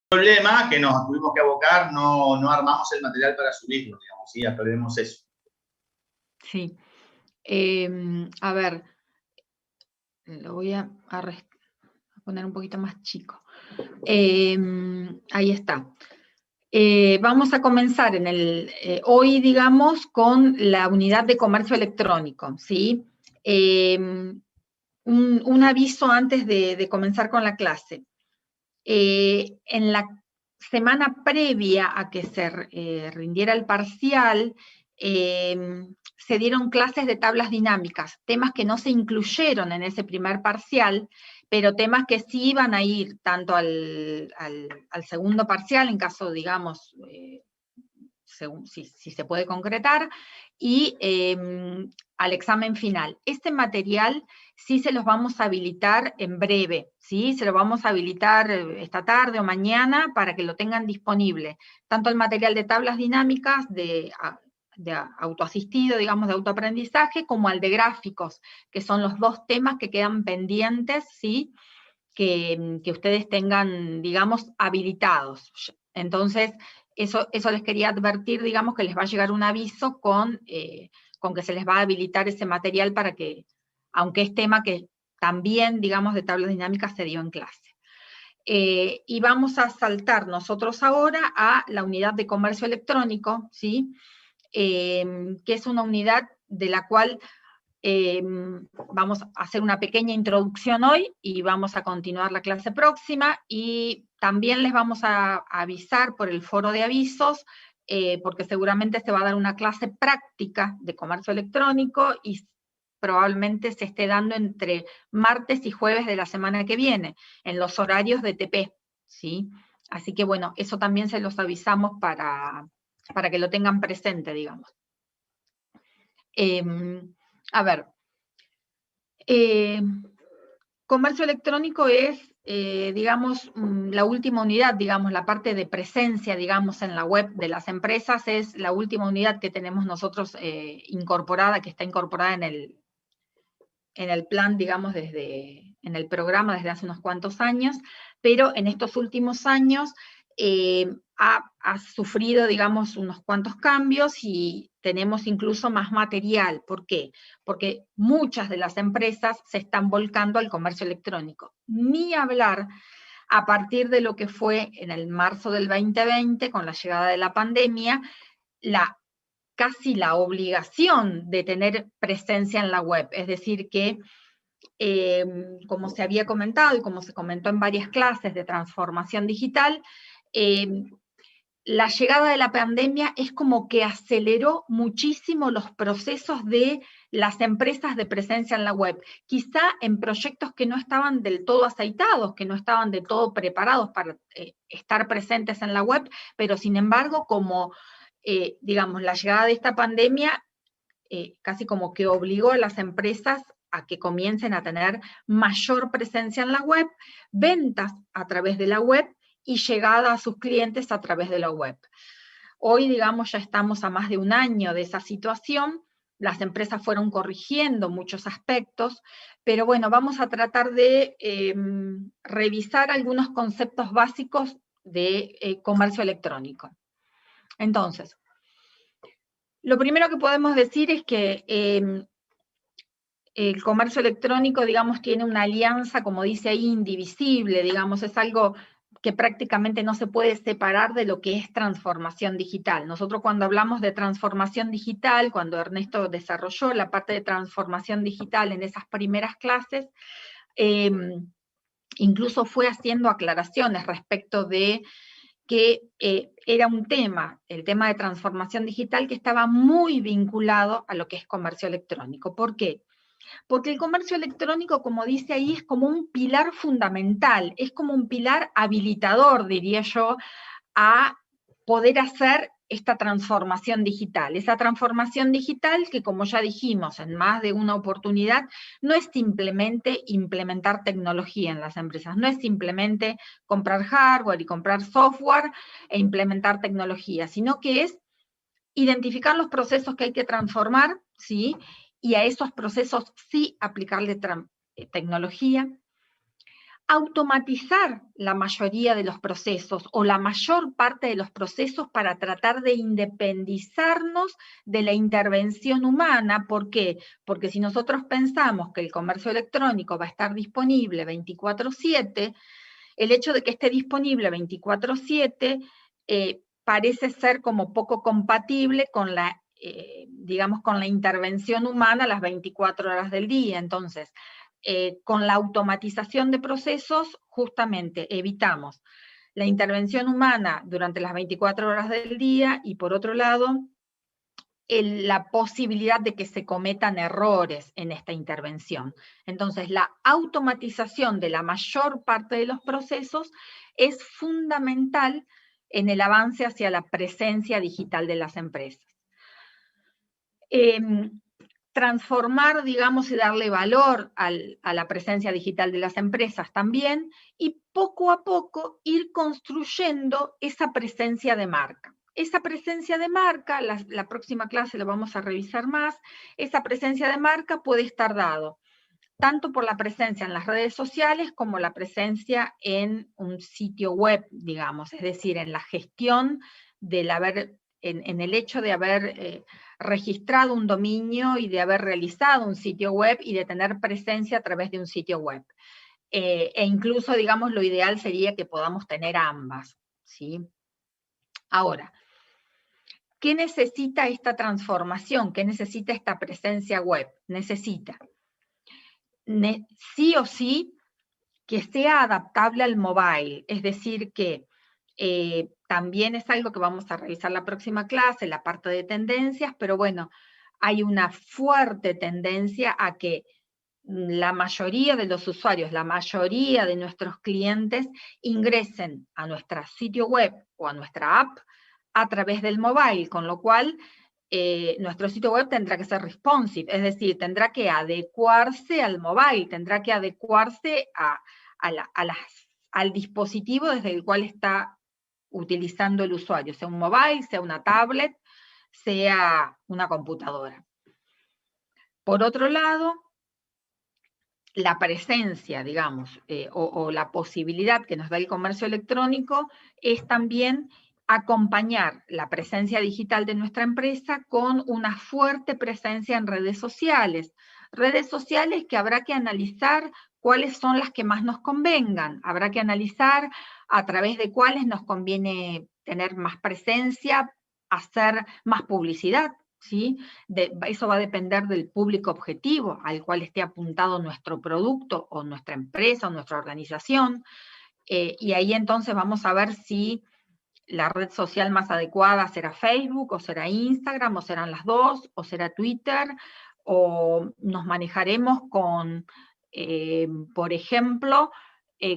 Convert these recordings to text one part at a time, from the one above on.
problema que nos tuvimos que abocar, no armamos el material para subirlo, digamos, ¿sí? Aprendemos eso. Sí. A ver, lo voy a poner un poquito más chico. Ahí está. Vamos a comenzar hoy, digamos, con la unidad de comercio electrónico, ¿sí? Un aviso antes de comenzar con la clase. En la semana previa a que se rindiera el parcial, se dieron clases de tablas dinámicas, temas que no se incluyeron en ese primer parcial, pero temas que sí iban a ir tanto al segundo parcial, en caso, digamos, si se puede concretar, y al examen final. Este material sí se los vamos a habilitar en breve, ¿sí? Se lo vamos a habilitar esta tarde o mañana para que lo tengan disponible. Tanto el material de tablas dinámicas, de autoasistido, digamos, de autoaprendizaje, como al de gráficos, que son los dos temas que quedan pendientes, ¿sí? Que ustedes tengan, digamos, habilitados. Entonces, eso les quería advertir, digamos, que les va a llegar un aviso con que se les va a habilitar ese material para que, aunque es tema que también, digamos, de tablas dinámicas se dio en clase. Y vamos a saltar nosotros ahora a la unidad de comercio electrónico, ¿sí? Que es una unidad de la cual vamos a hacer una pequeña introducción hoy y vamos a continuar la clase próxima, y también les vamos a avisar por el foro de avisos, porque seguramente se va a dar una clase práctica de comercio electrónico y probablemente se esté dando entre martes y jueves de la semana que viene, en los horarios de TP, ¿sí? Así que bueno, eso también se los avisamos para que lo tengan presente, digamos. A ver, comercio electrónico es, digamos, la última unidad, digamos, la parte de presencia, digamos, en la web de las empresas, es la última unidad que tenemos nosotros incorporada, que está incorporada en el plan, digamos, en el programa desde hace unos cuantos años, pero en estos últimos años ha sufrido, digamos, unos cuantos cambios y tenemos incluso más material. ¿Por qué? Porque muchas de las empresas se están volcando al comercio electrónico. Ni hablar a partir de lo que fue en el marzo del 2020, con la llegada de la pandemia, casi la obligación de tener presencia en la web. Es decir, que como se había comentado y como se comentó en varias clases de transformación digital, la llegada de la pandemia es como que aceleró muchísimo los procesos de las empresas de presencia en la web, quizá en proyectos que no estaban del todo aceitados, que no estaban del todo preparados para estar presentes en la web, pero sin embargo, como digamos, la llegada de esta pandemia casi como que obligó a las empresas a que comiencen a tener mayor presencia en la web, ventas a través de la web y llegada a sus clientes a través de la web. Hoy, digamos, ya estamos a más de un año de esa situación, las empresas fueron corrigiendo muchos aspectos, pero bueno, vamos a tratar de revisar algunos conceptos básicos de comercio electrónico. Entonces, lo primero que podemos decir es que el comercio electrónico, digamos, tiene una alianza, como dice ahí, indivisible, digamos, es algo que prácticamente no se puede separar de lo que es transformación digital. Nosotros cuando hablamos de transformación digital, cuando Ernesto desarrolló la parte de transformación digital en esas primeras clases, incluso fue haciendo aclaraciones respecto de que era un tema, el tema de transformación digital, que estaba muy vinculado a lo que es comercio electrónico. ¿Por qué? Porque el comercio electrónico, como dice ahí, es como un pilar fundamental, es como un pilar habilitador, diría yo, a poder hacer esta transformación digital. Esa transformación digital que, como ya dijimos en más de una oportunidad, no es simplemente implementar tecnología en las empresas, no es simplemente comprar hardware y comprar software e implementar tecnología, sino que es identificar los procesos que hay que transformar, ¿sí? Y a esos procesos sí aplicarle tecnología, automatizar la mayoría de los procesos o la mayor parte de los procesos para tratar de independizarnos de la intervención humana. ¿Por qué? Porque si nosotros pensamos que el comercio electrónico va a estar disponible 24/7, el hecho de que esté disponible 24/7 parece ser como poco compatible con la, digamos, con la intervención humana las 24 horas del día. Entonces, con la automatización de procesos, justamente evitamos la intervención humana durante las 24 horas del día y, por otro lado, la posibilidad de que se cometan errores en esta intervención. Entonces, la automatización de la mayor parte de los procesos es fundamental en el avance hacia la presencia digital de las empresas. Transformar, digamos, y darle valor a la presencia digital de las empresas también, y poco a poco ir construyendo esa presencia de marca. Esa presencia de marca, la próxima clase lo vamos a revisar más, esa presencia de marca puede estar dado tanto por la presencia en las redes sociales como la presencia en un sitio web, digamos, es decir, en la gestión del haber, en el hecho de haber registrado un dominio y de haber realizado un sitio web y de tener presencia a través de un sitio web. E incluso, digamos, lo ideal sería que podamos tener ambas, ¿sí? Ahora, ¿qué necesita esta transformación? ¿Qué necesita esta presencia web? Necesita sí o sí que sea adaptable al mobile, es decir, que también es algo que vamos a revisar la próxima clase, la parte de tendencias, pero bueno, hay una fuerte tendencia a que la mayoría de los usuarios, la mayoría de nuestros clientes ingresen a nuestro sitio web o a nuestra app a través del mobile, con lo cual nuestro sitio web tendrá que ser responsive, es decir, tendrá que adecuarse al mobile, tendrá que adecuarse al dispositivo desde el cual está utilizando el usuario, sea un mobile, sea una tablet, sea una computadora. Por otro lado, la presencia, digamos, o la posibilidad que nos da el comercio electrónico es también acompañar la presencia digital de nuestra empresa con una fuerte presencia en redes sociales que habrá que analizar cuáles son las que más nos convengan, habrá que analizar a través de cuáles nos conviene tener más presencia, hacer más publicidad, ¿sí? Eso va a depender del público objetivo al cual esté apuntado nuestro producto o nuestra empresa o nuestra organización, y ahí entonces vamos a ver si la red social más adecuada será Facebook, o será Instagram, o serán las dos, o será Twitter, o nos manejaremos con, por ejemplo,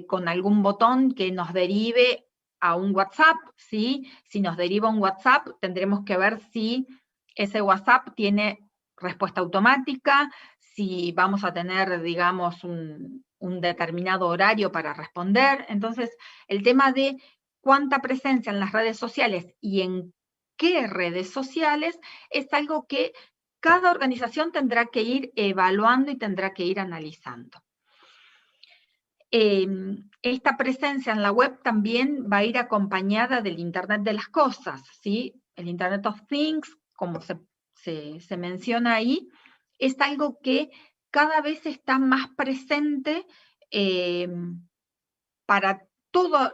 con algún botón que nos derive a un WhatsApp, ¿sí? Si nos deriva un WhatsApp, tendremos que ver si ese WhatsApp tiene respuesta automática, si vamos a tener, digamos, un determinado horario para responder. Entonces, el tema de cuánta presencia en las redes sociales y en qué redes sociales es algo que cada organización tendrá que ir evaluando y tendrá que ir analizando. Esta presencia en la web también va a ir acompañada del Internet de las cosas, ¿sí? El Internet of Things, como se menciona ahí, es algo que cada vez está más presente para toda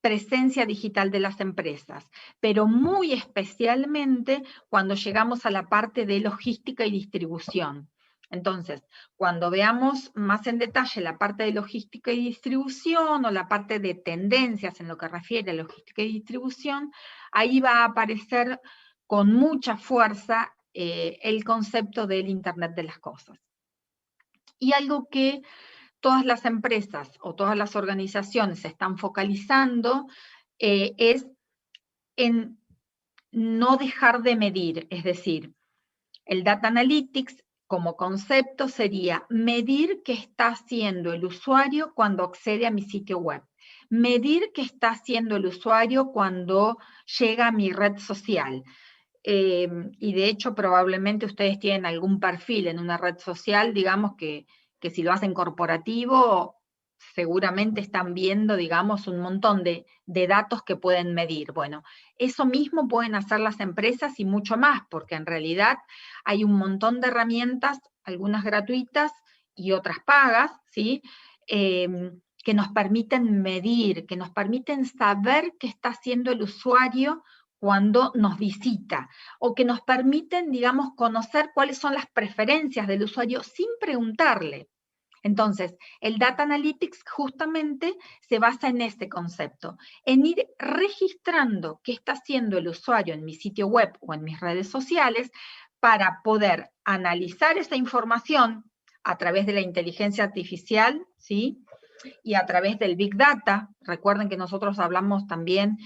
presencia digital de las empresas, pero muy especialmente cuando llegamos a la parte de logística y distribución. Entonces, cuando veamos más en detalle la parte de logística y distribución o la parte de tendencias en lo que refiere a logística y distribución, ahí va a aparecer con mucha fuerza el concepto del Internet de las cosas. Y algo que todas las empresas o todas las organizaciones se están focalizando es en no dejar de medir, es decir, el Data Analytics como concepto sería medir qué está haciendo el usuario cuando accede a mi sitio web, medir qué está haciendo el usuario cuando llega a mi red social. Y de hecho probablemente ustedes tienen algún perfil en una red social, digamos que si lo hacen corporativo, seguramente están viendo, digamos, un montón de datos que pueden medir. Bueno, eso mismo pueden hacer las empresas y mucho más, porque en realidad hay un montón de herramientas, algunas gratuitas y otras pagas, ¿sí? Que nos permiten medir, que nos permiten saber qué está haciendo el usuario cuando nos visita, o que nos permiten, digamos, conocer cuáles son las preferencias del usuario sin preguntarle. Entonces, el Data Analytics justamente se basa en este concepto, en ir registrando qué está haciendo el usuario en mi sitio web o en mis redes sociales para poder analizar esa información a través de la inteligencia artificial, ¿sí? Y a través del Big Data. Recuerden que nosotros hablamos también,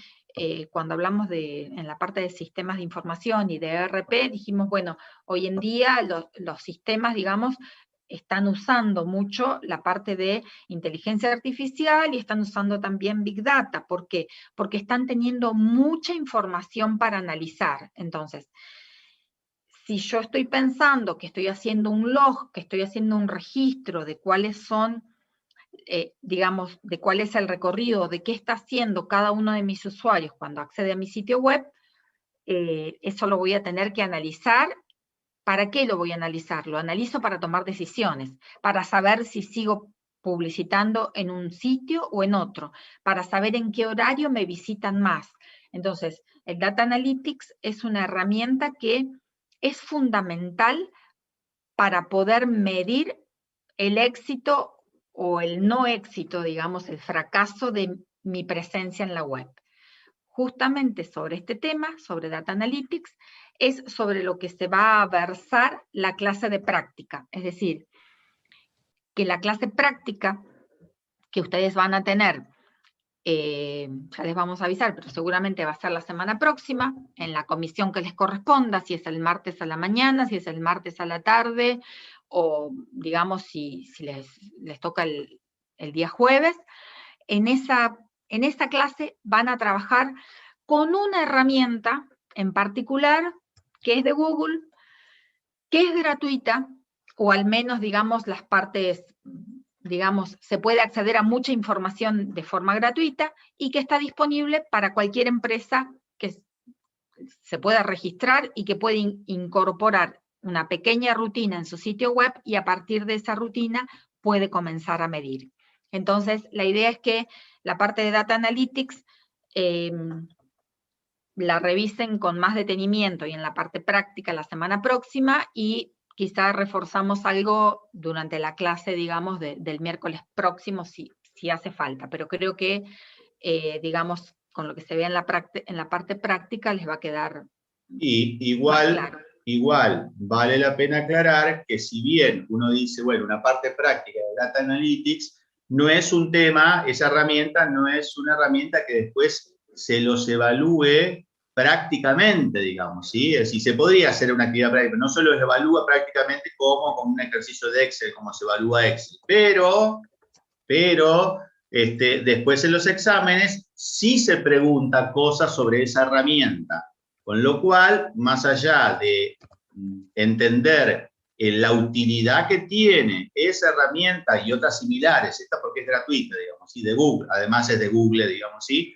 cuando hablamos en la parte de sistemas de información y de ERP, dijimos, bueno, hoy en día los sistemas, digamos, están usando mucho la parte de inteligencia artificial y están usando también Big Data. ¿Por qué? Porque están teniendo mucha información para analizar. Entonces, si yo estoy pensando que estoy haciendo un log, que estoy haciendo un registro de cuáles son, digamos, de cuál es el recorrido, de qué está haciendo cada uno de mis usuarios cuando accede a mi sitio web, eso lo voy a tener que analizar. ¿Para qué lo voy a analizar? Lo analizo para tomar decisiones, para saber si sigo publicitando en un sitio o en otro, para saber en qué horario me visitan más. Entonces, el Data Analytics es una herramienta que es fundamental para poder medir el éxito o el no éxito, digamos, el fracaso de mi presencia en la web. Justamente sobre este tema, sobre Data Analytics, es sobre lo que se va a versar la clase de práctica. Es decir, que la clase práctica que ustedes van a tener, ya les vamos a avisar, pero seguramente va a ser la semana próxima, en la comisión que les corresponda, si es el martes a la mañana, si es el martes a la tarde, o digamos si les toca el día jueves. En esta clase van a trabajar con una herramienta en particular que es de Google, que es gratuita, o al menos, digamos, las partes, digamos, se puede acceder a mucha información de forma gratuita y que está disponible para cualquier empresa que se pueda registrar y que puede incorporar una pequeña rutina en su sitio web y a partir de esa rutina puede comenzar a medir. Entonces, la idea es que la parte de Data Analytics la revisen con más detenimiento y en la parte práctica la semana próxima, y quizá reforzamos algo durante la clase, digamos, del miércoles próximo si hace falta, pero creo que, digamos, con lo que se ve en la parte práctica les va a quedar igual, más claro. Igual, vale la pena aclarar que si bien uno dice, bueno, una parte práctica de Data Analytics, no es un tema, esa herramienta no es una herramienta que después se los evalúe prácticamente, digamos, ¿sí? Es decir, se podría hacer una actividad práctica, no solo se evalúa prácticamente como con un ejercicio de Excel, como se evalúa Excel, pero después en los exámenes sí se pregunta cosas sobre esa herramienta, con lo cual, más allá de entender la utilidad que tiene esa herramienta y otras similares, esta porque es gratuita, digamos, ¿sí? De Google, además es de Google, digamos, ¿sí?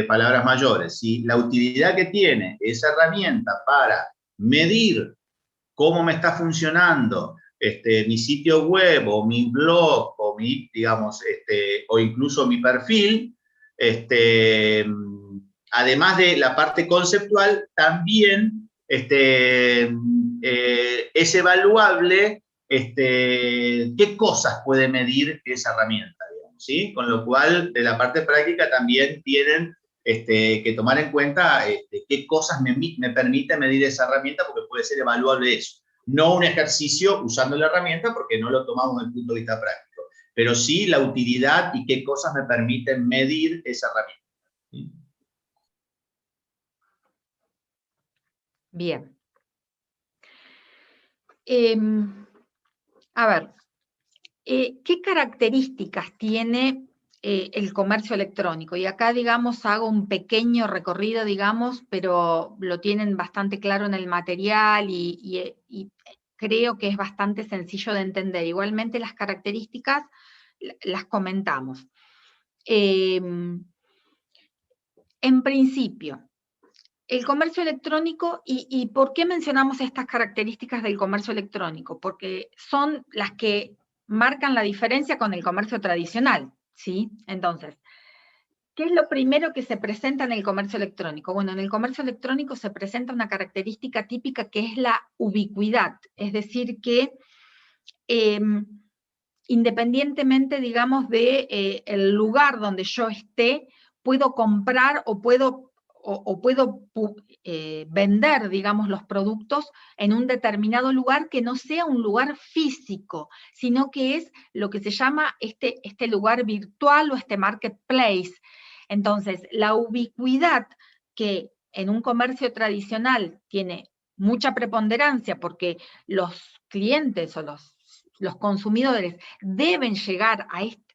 Palabras mayores, ¿sí? La utilidad que tiene esa herramienta para medir cómo me está funcionando mi sitio web o mi blog o mi, digamos, o incluso mi perfil, además de la parte conceptual, también es evaluable qué cosas puede medir esa herramienta, digamos, ¿sí? Con lo cual, de la parte práctica también tienen que tomar en cuenta qué cosas me permite medir esa herramienta, porque puede ser evaluable eso. No un ejercicio usando la herramienta, porque no lo tomamos desde el punto de vista práctico, pero sí la utilidad y qué cosas me permiten medir esa herramienta. ¿Sí? Bien. A ver, ¿qué características tiene el comercio electrónico? Y acá, digamos, hago un pequeño recorrido, digamos, pero lo tienen bastante claro en el material y creo que es bastante sencillo de entender. Igualmente las características las comentamos. En principio, el comercio electrónico, ¿y por qué mencionamos estas características del comercio electrónico? Porque son las que marcan la diferencia con el comercio tradicional, ¿sí? Entonces, ¿qué es lo primero que se presenta en el comercio electrónico? Bueno, en el comercio electrónico se presenta una característica típica que es la ubicuidad, es decir, que independientemente, digamos, de el lugar donde yo esté, puedo comprar o puedo vender, digamos, los productos en un determinado lugar que no sea un lugar físico, sino que es lo que se llama este lugar virtual o este marketplace. Entonces, la ubicuidad que en un comercio tradicional tiene mucha preponderancia porque los clientes o los consumidores deben llegar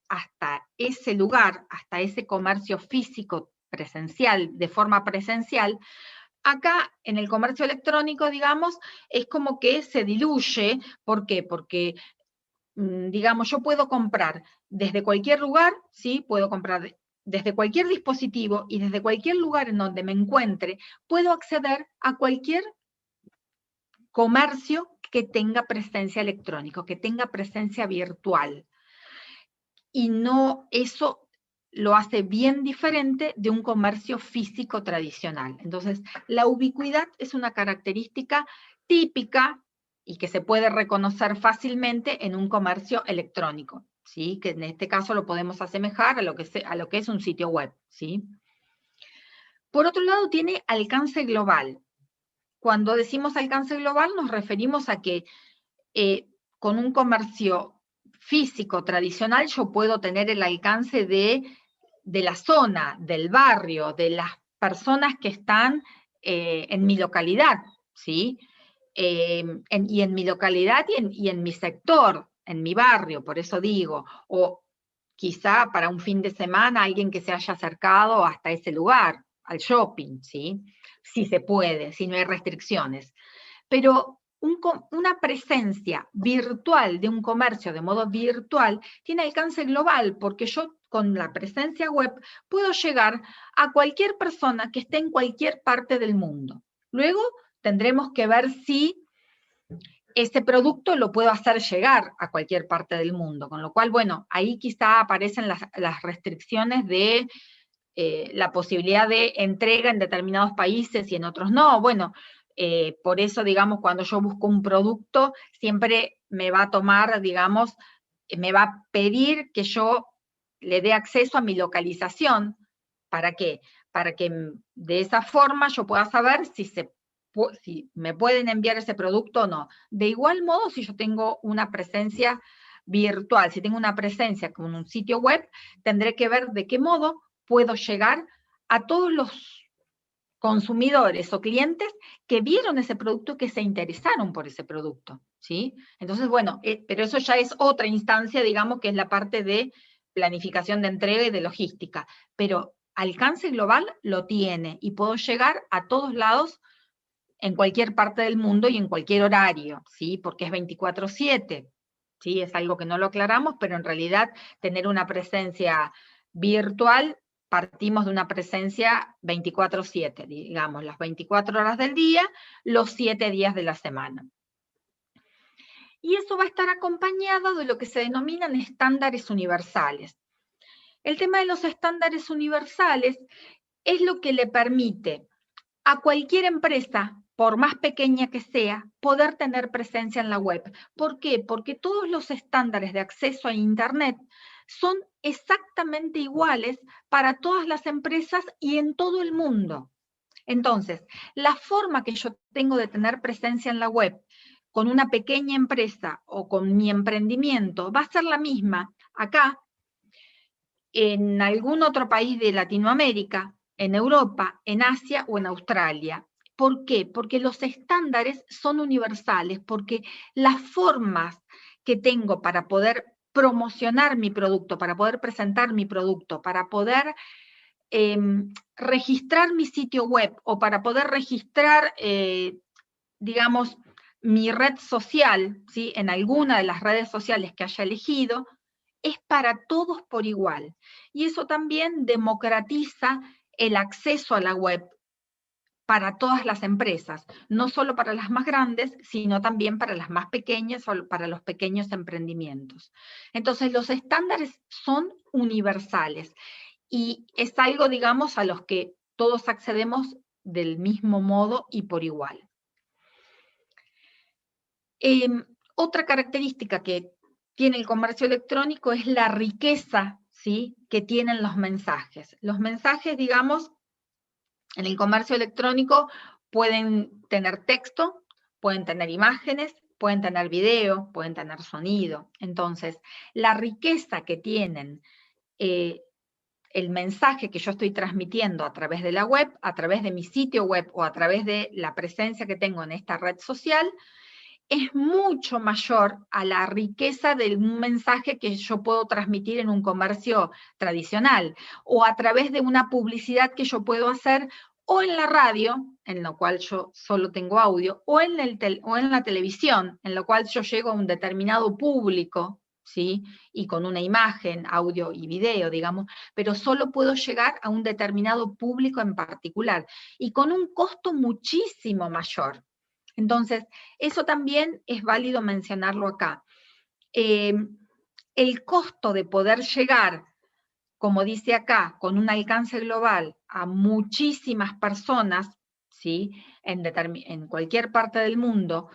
hasta ese lugar, hasta ese comercio físico presencial, de forma presencial. Acá, en el comercio electrónico, digamos, es como que se diluye. ¿Por qué? Porque, digamos, yo puedo comprar desde cualquier lugar, ¿sí? Puedo comprar desde cualquier dispositivo y desde cualquier lugar en donde me encuentre, puedo acceder a cualquier comercio que tenga presencia electrónica, que tenga presencia virtual. Y no, eso lo hace bien diferente de un comercio físico tradicional. Entonces, la ubicuidad es una característica típica y que se puede reconocer fácilmente en un comercio electrónico, ¿sí? Que en este caso lo podemos asemejar a lo que es un sitio web, ¿sí? Por otro lado, tiene alcance global. Cuando decimos alcance global nos referimos a que con un comercio físico tradicional yo puedo tener el alcance de la zona, del barrio, de las personas que están en mi localidad, ¿sí? Y en mi localidad y en mi sector, en mi barrio, por eso digo, o quizá para un fin de semana alguien que se haya acercado hasta ese lugar, al shopping, ¿sí? Si se puede, si no hay restricciones. Pero una presencia virtual de un comercio de modo virtual tiene alcance global, porque yo con la presencia web puedo llegar a cualquier persona que esté en cualquier parte del mundo. Luego tendremos que ver si ese producto lo puedo hacer llegar a cualquier parte del mundo, con lo cual, bueno, ahí quizá aparecen las restricciones de la posibilidad de entrega en determinados países y en otros no. Bueno, por eso, digamos, cuando yo busco un producto, siempre me va a tomar, digamos, me va a pedir que yo le dé acceso a mi localización. ¿Para qué? Para que de esa forma yo pueda saber si me pueden enviar ese producto o no. De igual modo, si yo tengo una presencia virtual, si tengo una presencia con un sitio web, tendré que ver de qué modo puedo llegar a todos los consumidores o clientes que vieron ese producto, que se interesaron por ese producto, ¿sí? Entonces, bueno, pero eso ya es otra instancia, digamos, que es la parte de planificación de entrega y de logística, pero alcance global lo tiene y puedo llegar a todos lados en cualquier parte del mundo y en cualquier horario, ¿sí? Porque es 24/7, ¿sí? Es algo que no lo aclaramos, pero en realidad tener una presencia virtual, partimos de una presencia 24/7, digamos, las 24 horas del día, los 7 días de la semana. Y eso va a estar acompañado de lo que se denominan estándares universales. El tema de los estándares universales es lo que le permite a cualquier empresa, por más pequeña que sea, poder tener presencia en la web. ¿Por qué? Porque todos los estándares de acceso a Internet son exactamente iguales para todas las empresas y en todo el mundo. Entonces, la forma que yo tengo de tener presencia en la web con una pequeña empresa o con mi emprendimiento va a ser la misma acá, en algún otro país de Latinoamérica, en Europa, en Asia o en Australia. ¿Por qué? Porque los estándares son universales, porque las formas que tengo para poder promocionar mi producto, para poder presentar mi producto, para poder registrar mi sitio web o para poder registrar, digamos, mi red social, ¿sí? En alguna de las redes sociales que haya elegido, es para todos por igual. Y eso también democratiza el acceso a la web para todas las empresas, no solo para las más grandes, sino también para las más pequeñas o para los pequeños emprendimientos. Entonces, los estándares son universales y es algo, digamos, a los que todos accedemos del mismo modo y por igual. Otra característica que tiene el comercio electrónico es la riqueza, ¿sí?, que tienen los mensajes. Los mensajes, digamos, en el comercio electrónico pueden tener texto, pueden tener imágenes, pueden tener video, pueden tener sonido. Entonces, la riqueza que tienen el mensaje que yo estoy transmitiendo a través de la web, a través de mi sitio web o a través de la presencia que tengo en esta red social, es mucho mayor a la riqueza de un mensaje que yo puedo transmitir en un comercio tradicional, o a través de una publicidad que yo puedo hacer o en la radio, en lo cual yo solo tengo audio, o en la televisión, en lo cual yo llego a un determinado público, ¿sí?, y con una imagen, audio y video, digamos, pero solo puedo llegar a un determinado público en particular, y con un costo muchísimo mayor. Entonces, eso también es válido mencionarlo acá. El costo de poder llegar, como dice acá, con un alcance global a muchísimas personas, ¿sí?, en cualquier parte del mundo,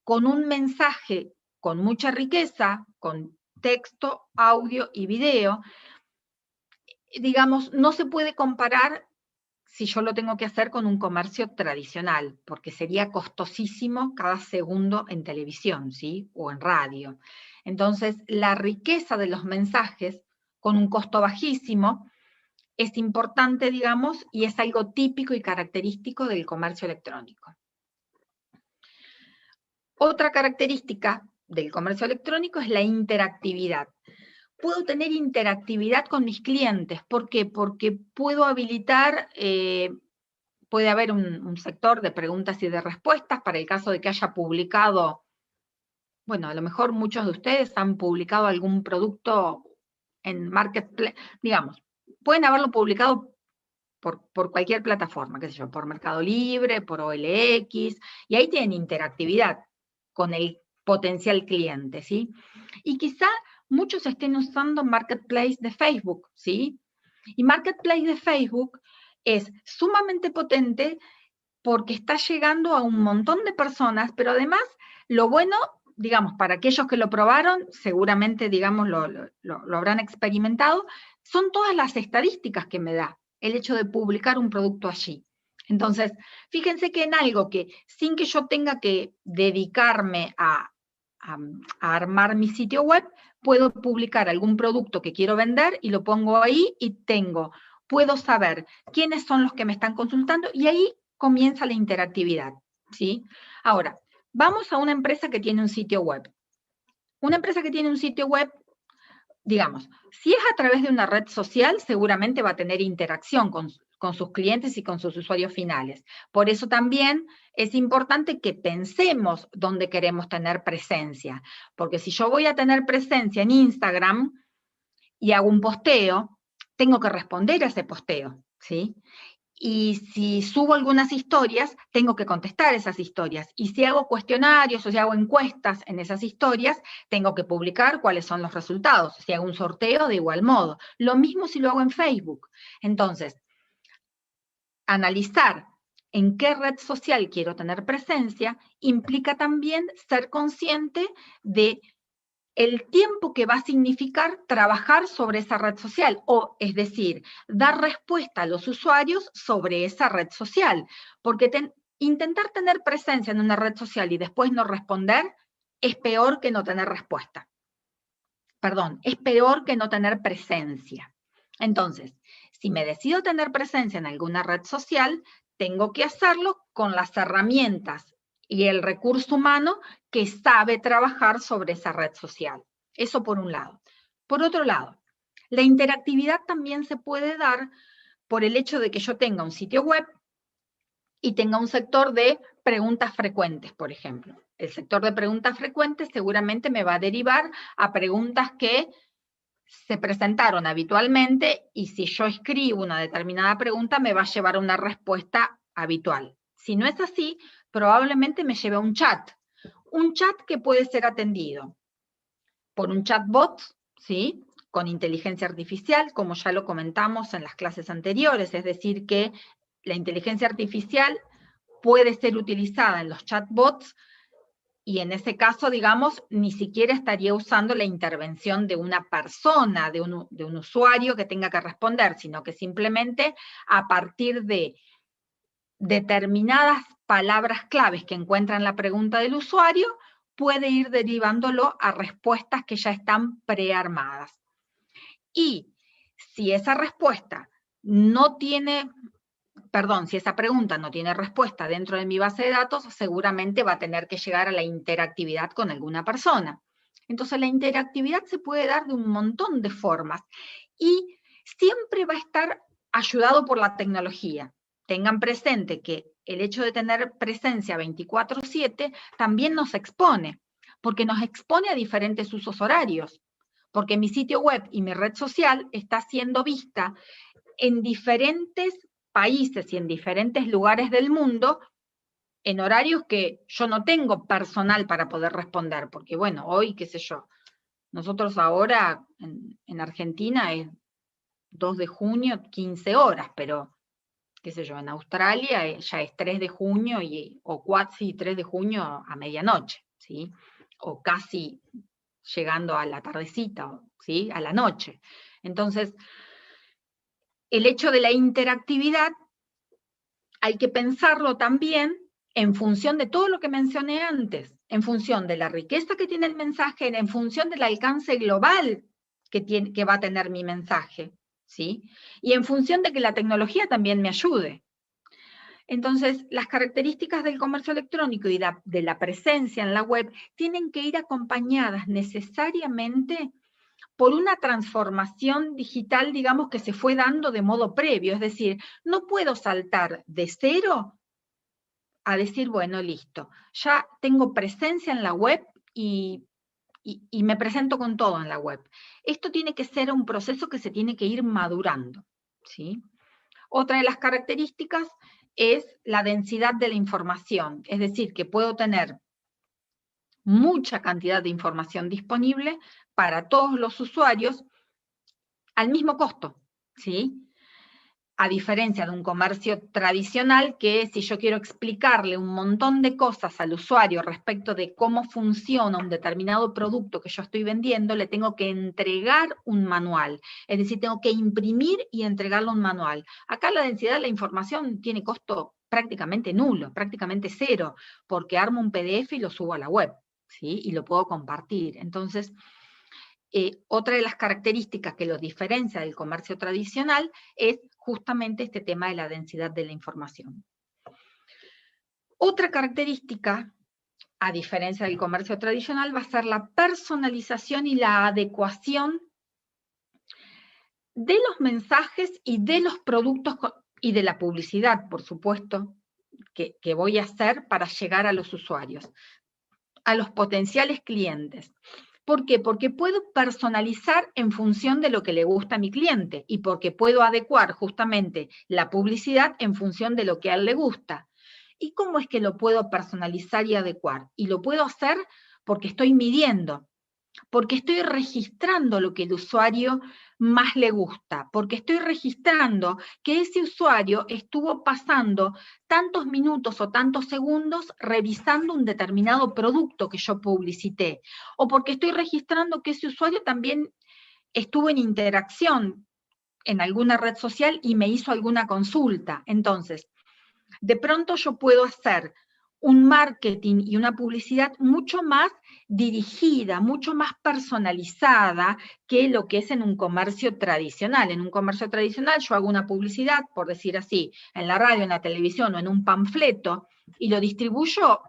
con un mensaje con mucha riqueza, con texto, audio y video, digamos, no se puede comparar si yo lo tengo que hacer con un comercio tradicional, porque sería costosísimo cada segundo en televisión, ¿sí?, o en radio. Entonces, la riqueza de los mensajes, con un costo bajísimo, es importante, digamos, y es algo típico y característico del comercio electrónico. Otra característica del comercio electrónico es la interactividad. Puedo tener interactividad con mis clientes. ¿Por qué? Porque puedo habilitar, puede haber un sector de preguntas y de respuestas para el caso de que haya publicado, bueno, a lo mejor muchos de ustedes han publicado algún producto en Marketplace, digamos, pueden haberlo publicado por cualquier plataforma, qué sé yo, por Mercado Libre, por OLX, y ahí tienen interactividad con el potencial cliente, ¿sí? Y quizá muchos estén usando Marketplace de Facebook, ¿sí? Y Marketplace de Facebook es sumamente potente porque está llegando a un montón de personas, pero además, lo bueno, digamos, para aquellos que lo probaron, seguramente, digamos, lo habrán experimentado, son todas las estadísticas que me da el hecho de publicar un producto allí. Entonces, fíjense que en algo que, sin que yo tenga que dedicarme a armar mi sitio web, puedo publicar algún producto que quiero vender y lo pongo ahí y puedo saber quiénes son los que me están consultando y ahí comienza la interactividad, ¿sí? Ahora, vamos a una empresa que tiene un sitio web. Una empresa que tiene un sitio web, digamos, si es a través de una red social, seguramente va a tener interacción con sus clientes y con sus usuarios finales. Por eso también es importante que pensemos dónde queremos tener presencia, porque si yo voy a tener presencia en Instagram y hago un posteo, tengo que responder a ese posteo, ¿sí? Y si subo algunas historias, tengo que contestar esas historias. Y si hago cuestionarios o si hago encuestas en esas historias, tengo que publicar cuáles son los resultados. Si hago un sorteo, de igual modo. Lo mismo si lo hago en Facebook. Entonces, analizar en qué red social quiero tener presencia implica también ser consciente de el tiempo que va a significar trabajar sobre esa red social, o es decir, dar respuesta a los usuarios sobre esa red social, porque intentar tener presencia en una red social y después no responder es peor que no tener respuesta. Perdón, es peor que no tener presencia. Entonces, si me decido tener presencia en alguna red social, tengo que hacerlo con las herramientas y el recurso humano que sabe trabajar sobre esa red social. Eso por un lado. Por otro lado, la interactividad también se puede dar por el hecho de que yo tenga un sitio web y tenga un sector de preguntas frecuentes, por ejemplo. el sector de preguntas frecuentes seguramente me va a derivar a preguntas que se presentaron habitualmente, y si yo escribo una determinada pregunta me va a llevar a una respuesta habitual. Si no es así, probablemente me lleve a un chat que puede ser atendido por un chatbot, ¿sí?, con inteligencia artificial, como ya lo comentamos en las clases anteriores, es decir, que la inteligencia artificial puede ser utilizada en los chatbots, y en ese caso, digamos, ni siquiera estaría usando la intervención de una persona, de un usuario que tenga que responder, sino que simplemente a partir de determinadas palabras claves que encuentra en la pregunta del usuario, puede ir derivándolo a respuestas que ya están prearmadas. Y si esa respuesta no tiene, perdón, si esa pregunta no tiene respuesta dentro de mi base de datos, seguramente va a tener que llegar a la interactividad con alguna persona. Entonces la interactividad se puede dar de un montón de formas y siempre va a estar ayudado por la tecnología. Tengan presente que el hecho de tener presencia 24/7 también nos expone, porque nos expone a diferentes usos horarios, porque mi sitio web y mi red social está siendo vista en diferentes países y en diferentes lugares del mundo, en horarios que yo no tengo personal para poder responder, porque bueno, hoy, qué sé yo, nosotros ahora en Argentina es 2 de junio, 15 horas, pero qué sé yo, en Australia ya es 3 de junio, o 3 de junio a medianoche, ¿sí? O casi llegando a la tardecita, ¿sí?, a la noche. Entonces, el hecho de la interactividad hay que pensarlo también en función de todo lo que mencioné antes, en función de la riqueza que tiene el mensaje, en función del alcance global que va a tener mi mensaje, ¿sí? Y en función de que la tecnología también me ayude. Entonces, las características del comercio electrónico y de la presencia en la web tienen que ir acompañadas necesariamente por una transformación digital, digamos, que se fue dando de modo previo. Es decir, no puedo saltar de cero a decir, bueno, listo, ya tengo presencia en la web y me presento con todo en la web. Esto tiene que ser un proceso que se tiene que ir madurando, ¿sí? Otra de las características es la densidad de la información, es decir, que puedo tener mucha cantidad de información disponible para todos los usuarios al mismo costo, ¿sí? A diferencia de un comercio tradicional que si yo quiero explicarle un montón de cosas al usuario respecto de cómo funciona un determinado producto que yo estoy vendiendo, le tengo que entregar un manual. Es decir, tengo que imprimir y entregarle un manual. Acá la densidad de la información tiene costo prácticamente nulo, prácticamente cero, porque armo un PDF y lo subo a la web, ¿sí? Y lo puedo compartir. Entonces, otra de las características que los diferencia del comercio tradicional es justamente este tema de la densidad de la información. Otra característica, a diferencia del comercio tradicional, va a ser la personalización y la adecuación de los mensajes y de los productos y de la publicidad, por supuesto, que voy a hacer para llegar a los usuarios, a los potenciales clientes. ¿Por qué? Porque puedo personalizar en función de lo que le gusta a mi cliente y porque puedo adecuar justamente la publicidad en función de lo que a él le gusta. ¿Y cómo es que lo puedo personalizar y adecuar? Y lo puedo hacer porque estoy midiendo, porque estoy registrando lo que el usuario más le gusta, porque estoy registrando que ese usuario estuvo pasando tantos minutos o tantos segundos revisando un determinado producto que yo publicité, o porque estoy registrando que ese usuario también estuvo en interacción en alguna red social y me hizo alguna consulta. Entonces, de pronto yo puedo hacer un marketing y una publicidad mucho más dirigida, mucho más personalizada que lo que es en un comercio tradicional. En un comercio tradicional yo hago una publicidad, por decir así, en la radio, en la televisión o en un panfleto, y lo distribuyo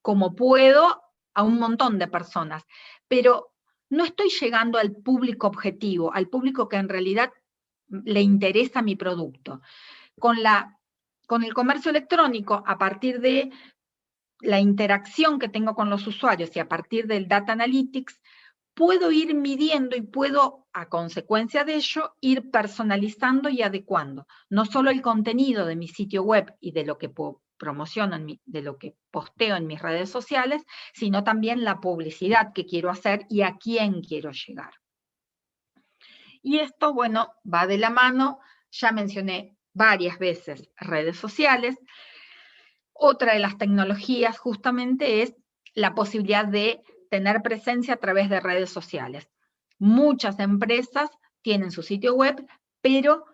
como puedo a un montón de personas, pero no estoy llegando al público objetivo, al público que en realidad le interesa mi producto. Con el comercio electrónico, a partir de la interacción que tengo con los usuarios y a partir del Data Analytics, puedo ir midiendo y puedo, a consecuencia de ello, ir personalizando y adecuando, no solo el contenido de mi sitio web y de lo que promociono, de lo que posteo en mis redes sociales, sino también la publicidad que quiero hacer y a quién quiero llegar. Y esto, bueno, va de la mano, ya mencioné varias veces redes sociales. Otra de las tecnologías justamente es la posibilidad de tener presencia a través de redes sociales. Muchas empresas tienen su sitio web, pero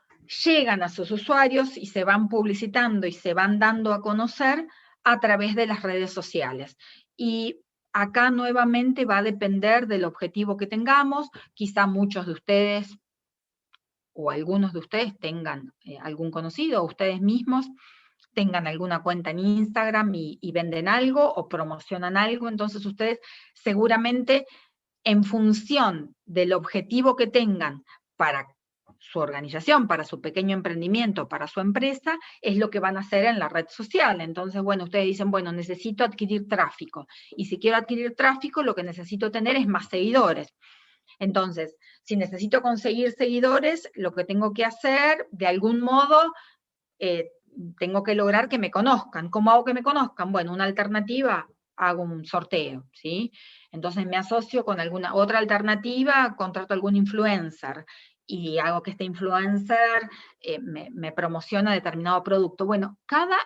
llegan a sus usuarios y se van publicitando y se van dando a conocer a través de las redes sociales. Y acá nuevamente va a depender del objetivo que tengamos. Quizá muchos de ustedes o algunos de ustedes tengan algún conocido, o ustedes mismos tengan alguna cuenta en Instagram y venden algo o promocionan algo, entonces ustedes seguramente en función del objetivo que tengan para su organización, para su pequeño emprendimiento, para su empresa, es lo que van a hacer en la red social. Entonces, bueno, ustedes dicen, bueno, necesito adquirir tráfico, y si quiero adquirir tráfico, lo que necesito tener es más seguidores. Entonces, si necesito conseguir seguidores, lo que tengo que hacer, de algún modo, tengo que lograr que me conozcan. ¿Cómo hago que me conozcan? Bueno, una alternativa, hago un sorteo, ¿sí? Entonces me asocio con alguna otra alternativa, contrato algún influencer y hago que este influencer me promociona determinado producto. Bueno, cada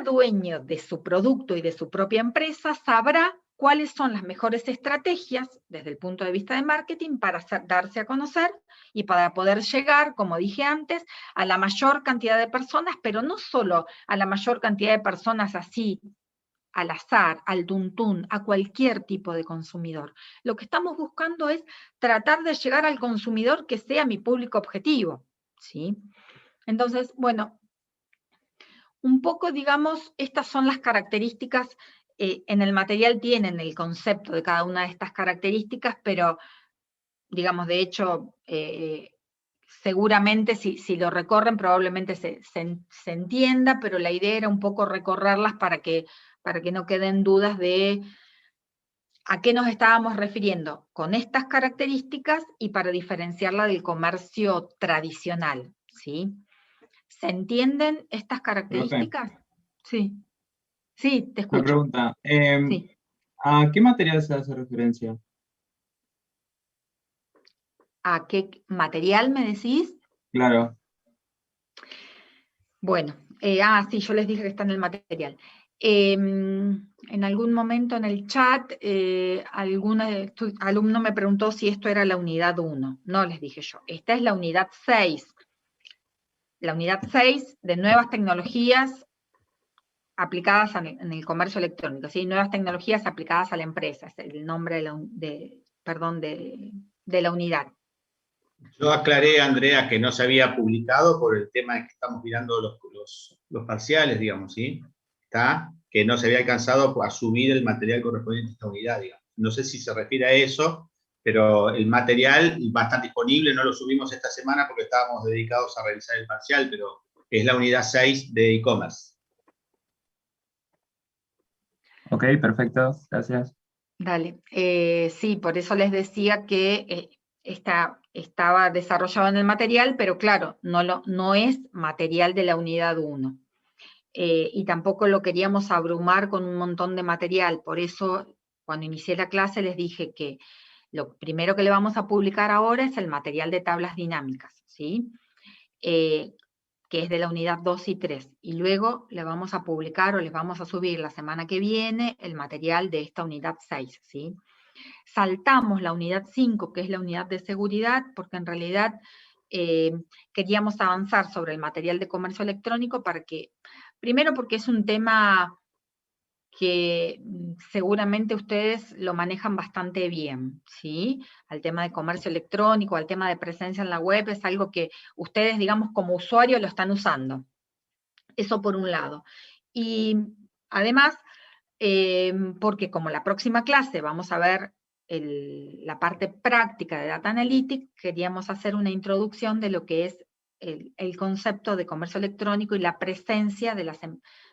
dueño de su producto y de su propia empresa sabrá cuáles son las mejores estrategias desde el punto de vista de marketing para darse a conocer y para poder llegar, como dije antes, a la mayor cantidad de personas, pero no solo a la mayor cantidad de personas así, al azar, al tuntún, a cualquier tipo de consumidor. Lo que estamos buscando es tratar de llegar al consumidor que sea mi público objetivo, ¿sí? Entonces, bueno, un poco, digamos, estas son las características, en el material tienen el concepto de cada una de estas características, pero, digamos, de hecho, seguramente si lo recorren probablemente se entienda, pero la idea era un poco recorrerlas para que no queden dudas de a qué nos estábamos refiriendo con estas características y para diferenciarla del comercio tradicional, ¿sí? ¿Se entienden estas características? Sí. Sí, te Una escucho. pregunta. Sí. ¿A qué material se hace referencia? ¿A qué material me decís? Claro. Bueno, sí, yo les dije que está en el material. En algún momento en el chat, algún alumno me preguntó si esto era la unidad 1. No les dije yo. Esta es la unidad 6. La unidad 6 de nuevas tecnologías aplicadas en el comercio electrónico, ¿sí? Nuevas tecnologías aplicadas a la empresa, es el nombre de la unidad. Yo aclaré, Andrea, que no se había publicado por el tema de que estamos mirando los parciales, digamos, ¿sí? ¿Está? Que no se había alcanzado a subir el material correspondiente a esta unidad, digamos. No sé si se refiere a eso, pero el material va a estar disponible, no lo subimos esta semana porque estábamos dedicados a realizar el parcial, pero es la unidad 6 de e-commerce. Ok, perfecto, gracias. Dale. Sí, por eso les decía que estaba desarrollado en el material, pero claro, no es material de la unidad 1. Y tampoco lo queríamos abrumar con un montón de material, por eso cuando inicié la clase les dije que lo primero que le vamos a publicar ahora es el material de tablas dinámicas, ¿sí? Que es de la unidad 2 y 3, y luego le vamos a publicar o les vamos a subir la semana que viene el material de esta unidad 6, ¿sí? Saltamos la unidad 5, que es la unidad de seguridad, porque en realidad queríamos avanzar sobre el material de comercio electrónico primero porque es un tema que seguramente ustedes lo manejan bastante bien, ¿sí? Al tema de comercio electrónico, al tema de presencia en la web, es algo que ustedes, digamos, como usuario lo están usando. Eso por un lado. Y además, porque como la próxima clase vamos a ver la parte práctica de Data Analytics, queríamos hacer una introducción de lo que es el concepto de comercio electrónico y la presencia de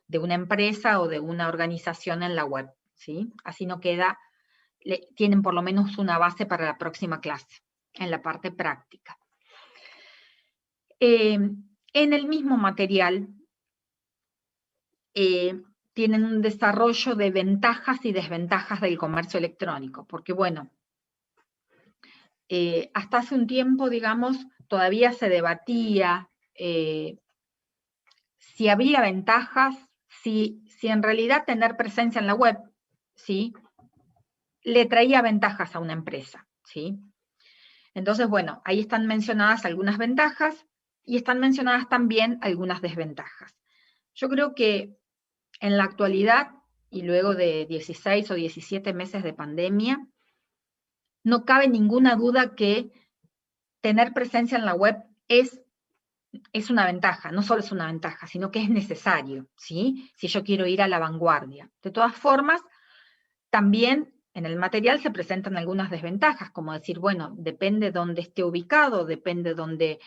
de una empresa o de una organización en la web, ¿sí? Así no queda, tienen por lo menos una base para la próxima clase, en la parte práctica. En el mismo material tienen un desarrollo de ventajas y desventajas del comercio electrónico, porque bueno, hasta hace un tiempo, digamos, todavía se debatía si había ventajas, si en realidad tener presencia en la web, ¿sí?, le traía ventajas a una empresa, ¿sí? Entonces, bueno, ahí están mencionadas algunas ventajas y están mencionadas también algunas desventajas. Yo creo que en la actualidad, y luego de 16 o 17 meses de pandemia, no cabe ninguna duda que tener presencia en la web es una ventaja, no solo es una ventaja, sino que es necesario, ¿sí? Si yo quiero ir a la vanguardia. De todas formas, también en el material se presentan algunas desventajas, como decir, bueno, depende dónde esté ubicado, depende dónde,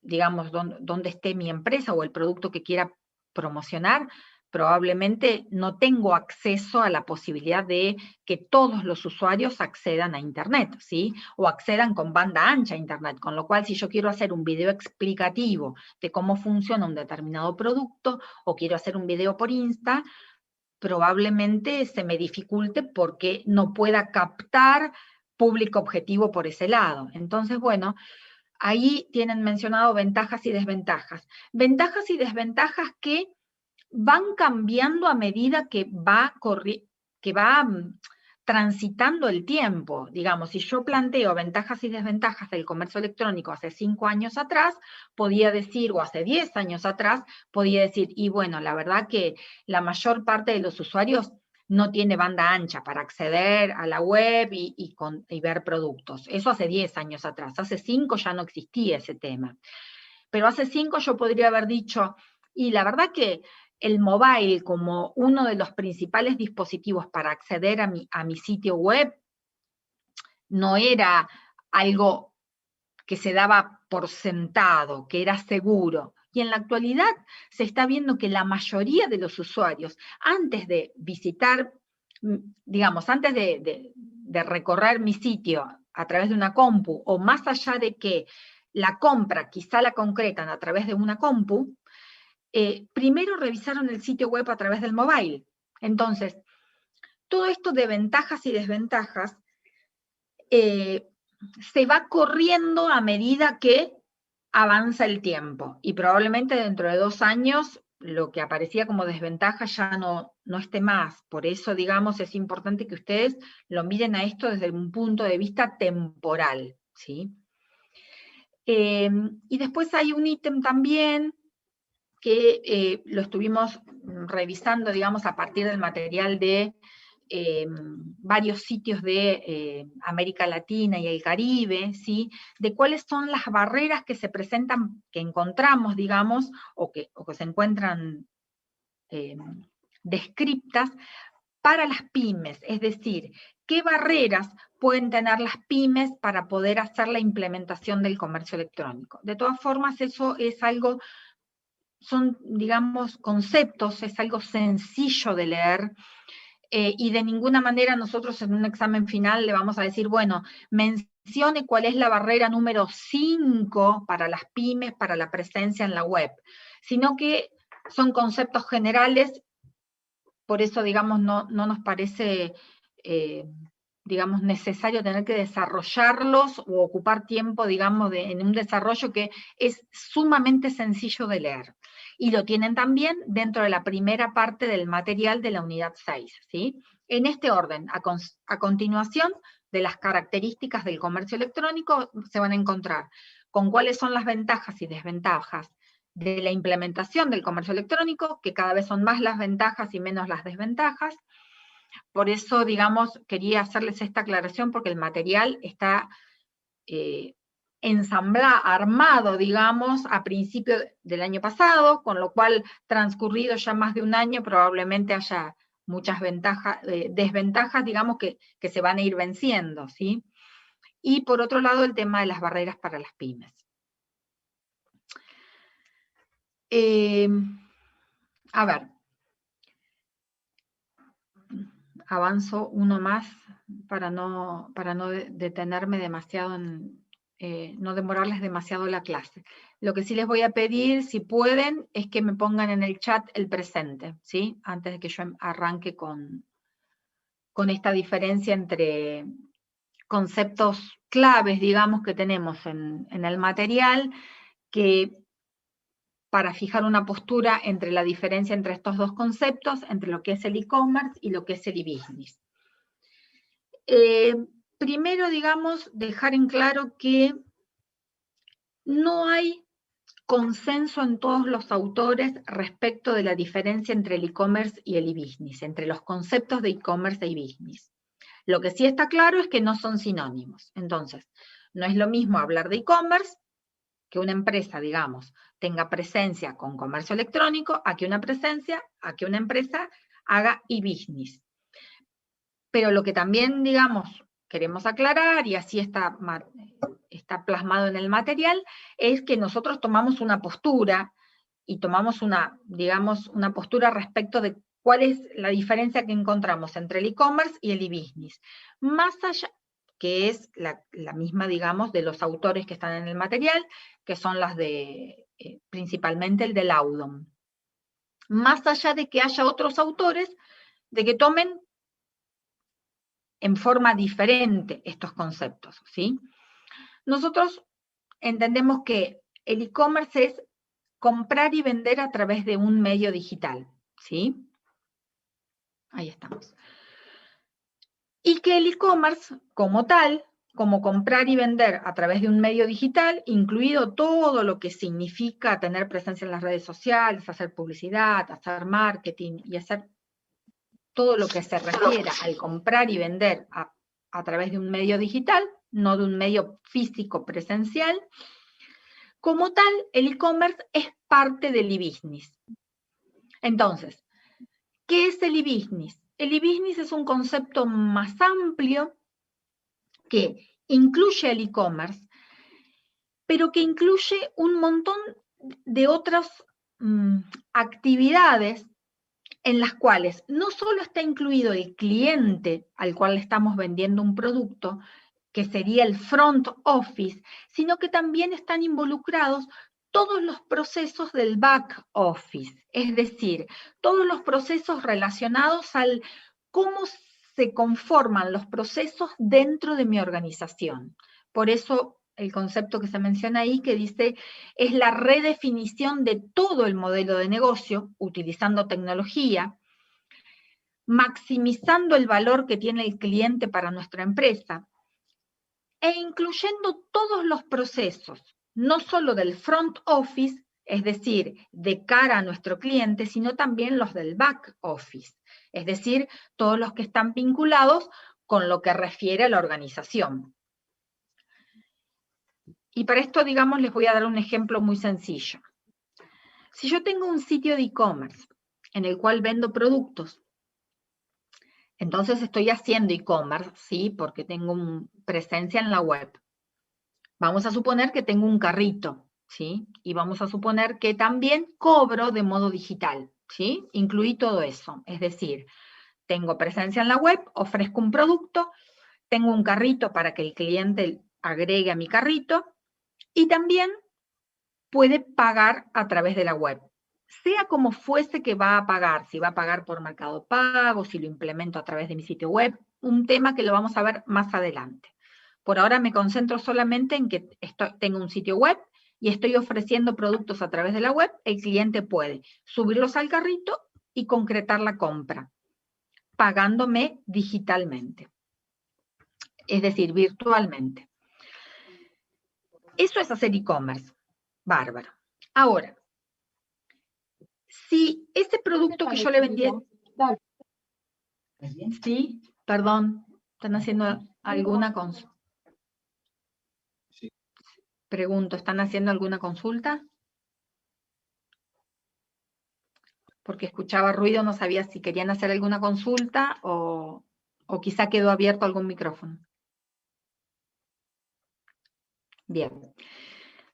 digamos, dónde esté mi empresa o el producto que quiera promocionar, probablemente no tengo acceso a la posibilidad de que todos los usuarios accedan a Internet, ¿sí? O accedan con banda ancha a Internet, con lo cual si yo quiero hacer un video explicativo de cómo funciona un determinado producto, o quiero hacer un video por Insta, probablemente se me dificulte porque no pueda captar público objetivo por ese lado. Entonces, bueno, ahí tienen mencionado ventajas y desventajas. Ventajas y desventajas que van cambiando a medida que va transitando el tiempo. Digamos, si yo planteo ventajas y desventajas del comercio electrónico hace 5 años atrás, podía decir, o hace 10 años atrás, podía decir, y bueno, la verdad que la mayor parte de los usuarios no tiene banda ancha para acceder a la web y ver productos. Eso hace 10 años atrás. Hace 5 ya no existía ese tema. Pero hace 5 yo podría haber dicho, y la verdad que el mobile como uno de los principales dispositivos para acceder a mi sitio web no era algo que se daba por sentado, que era seguro. Y en la actualidad se está viendo que la mayoría de los usuarios, antes de visitar, digamos, antes de recorrer mi sitio a través de una compu, o más allá de que la compra quizá la concretan a través de una compu, primero revisaron el sitio web a través del mobile. Entonces, todo esto de ventajas y desventajas se va corriendo a medida que avanza el tiempo. Y probablemente dentro de 2 años lo que aparecía como desventaja ya no esté más. Por eso, digamos, es importante que ustedes lo miren a esto desde un punto de vista temporal, ¿sí? Y después hay un ítem también que lo estuvimos revisando, digamos, a partir del material de varios sitios de América Latina y el Caribe, ¿sí? De cuáles son las barreras que se presentan, que encontramos, digamos, o que se encuentran descriptas para las pymes, es decir, qué barreras pueden tener las pymes para poder hacer la implementación del comercio electrónico. De todas formas, eso es algo, son, digamos, conceptos, es algo sencillo de leer, y de ninguna manera nosotros en un examen final le vamos a decir, bueno, mencione cuál es la barrera número 5 para las pymes, para la presencia en la web, sino que son conceptos generales, por eso, digamos, no nos parece, digamos, necesario tener que desarrollarlos o ocupar tiempo, digamos, en un desarrollo que es sumamente sencillo de leer. Y lo tienen también dentro de la primera parte del material de la unidad 6, ¿sí? En este orden, a continuación de las características del comercio electrónico, se van a encontrar con cuáles son las ventajas y desventajas de la implementación del comercio electrónico, que cada vez son más las ventajas y menos las desventajas. Por eso, digamos, quería hacerles esta aclaración, porque el material está armado, digamos, a principio del año pasado, con lo cual, transcurrido ya más de un año, probablemente haya muchas desventajas, digamos, que se van a ir venciendo, ¿sí? Y por otro lado, el tema de las barreras para las pymes. A ver, avanzo uno más para no detenerme demasiado no demorarles demasiado la clase. Lo que sí les voy a pedir, si pueden, es que me pongan en el chat el presente, ¿sí? Antes de que yo arranque con esta diferencia entre conceptos claves, digamos, que tenemos en el material, que para fijar una postura entre la diferencia entre estos dos conceptos, entre lo que es el e-commerce y lo que es el e-business. Primero, digamos, dejar en claro que no hay consenso en todos los autores respecto de la diferencia entre el e-commerce y el e-business, entre los conceptos de e-commerce e e-business. Lo que sí está claro es que no son sinónimos. Entonces, no es lo mismo hablar de e-commerce, que una empresa, digamos, tenga presencia con comercio electrónico, a que una empresa haga e-business. Pero lo que también, digamos, queremos aclarar, y así está plasmado en el material, es que nosotros tomamos una postura, y tomamos una postura respecto de cuál es la diferencia que encontramos entre el e-commerce y el e-business. Más allá, que es la misma, digamos, de los autores que están en el material, que son las de, principalmente el de Laudon. Más allá de que haya otros autores, de que tomen en forma diferente estos conceptos, ¿sí? Nosotros entendemos que el e-commerce es comprar y vender a través de un medio digital, ¿sí? Ahí estamos. Y que el e-commerce, como tal, como comprar y vender a través de un medio digital, incluido todo lo que significa tener presencia en las redes sociales, hacer publicidad, hacer marketing y hacer todo lo que se refiera al comprar y vender a través de un medio digital, no de un medio físico presencial, como tal, el e-commerce es parte del e-business. Entonces, ¿qué es el e-business? El e-business es un concepto más amplio que incluye el e-commerce, pero que incluye un montón de otras actividades en las cuales no solo está incluido el cliente al cual le estamos vendiendo un producto, que sería el front office, sino que también están involucrados todos los procesos del back office, es decir, todos los procesos relacionados al cómo se conforman los procesos dentro de mi organización. Por eso el concepto que se menciona ahí, que dice, es la redefinición de todo el modelo de negocio, utilizando tecnología, maximizando el valor que tiene el cliente para nuestra empresa, e incluyendo todos los procesos, no solo del front office, es decir, de cara a nuestro cliente, sino también los del back office, es decir, todos los que están vinculados con lo que refiere a la organización. Y para esto, digamos, les voy a dar un ejemplo muy sencillo. Si yo tengo un sitio de e-commerce en el cual vendo productos, entonces estoy haciendo e-commerce, ¿sí? Porque tengo presencia en la web. Vamos a suponer que tengo un carrito, ¿sí? Y vamos a suponer que también cobro de modo digital, ¿sí? Incluí todo eso. Es decir, tengo presencia en la web, ofrezco un producto, tengo un carrito para que el cliente agregue a mi carrito y también puede pagar a través de la web. Sea como fuese que va a pagar, si va a pagar por Mercado Pago, si lo implemento a través de mi sitio web, un tema que lo vamos a ver más adelante. Por ahora me concentro solamente en que tengo un sitio web y estoy ofreciendo productos a través de la web, el cliente puede subirlos al carrito y concretar la compra, pagándome digitalmente, es decir, virtualmente. Eso es hacer e-commerce. Bárbaro. Ahora, si ese producto que yo le vendí... Sí, perdón, ¿están haciendo alguna consulta? Pregunto, ¿están haciendo alguna consulta? Porque escuchaba ruido, no sabía si querían hacer alguna consulta o quizá quedó abierto algún micrófono. Bien.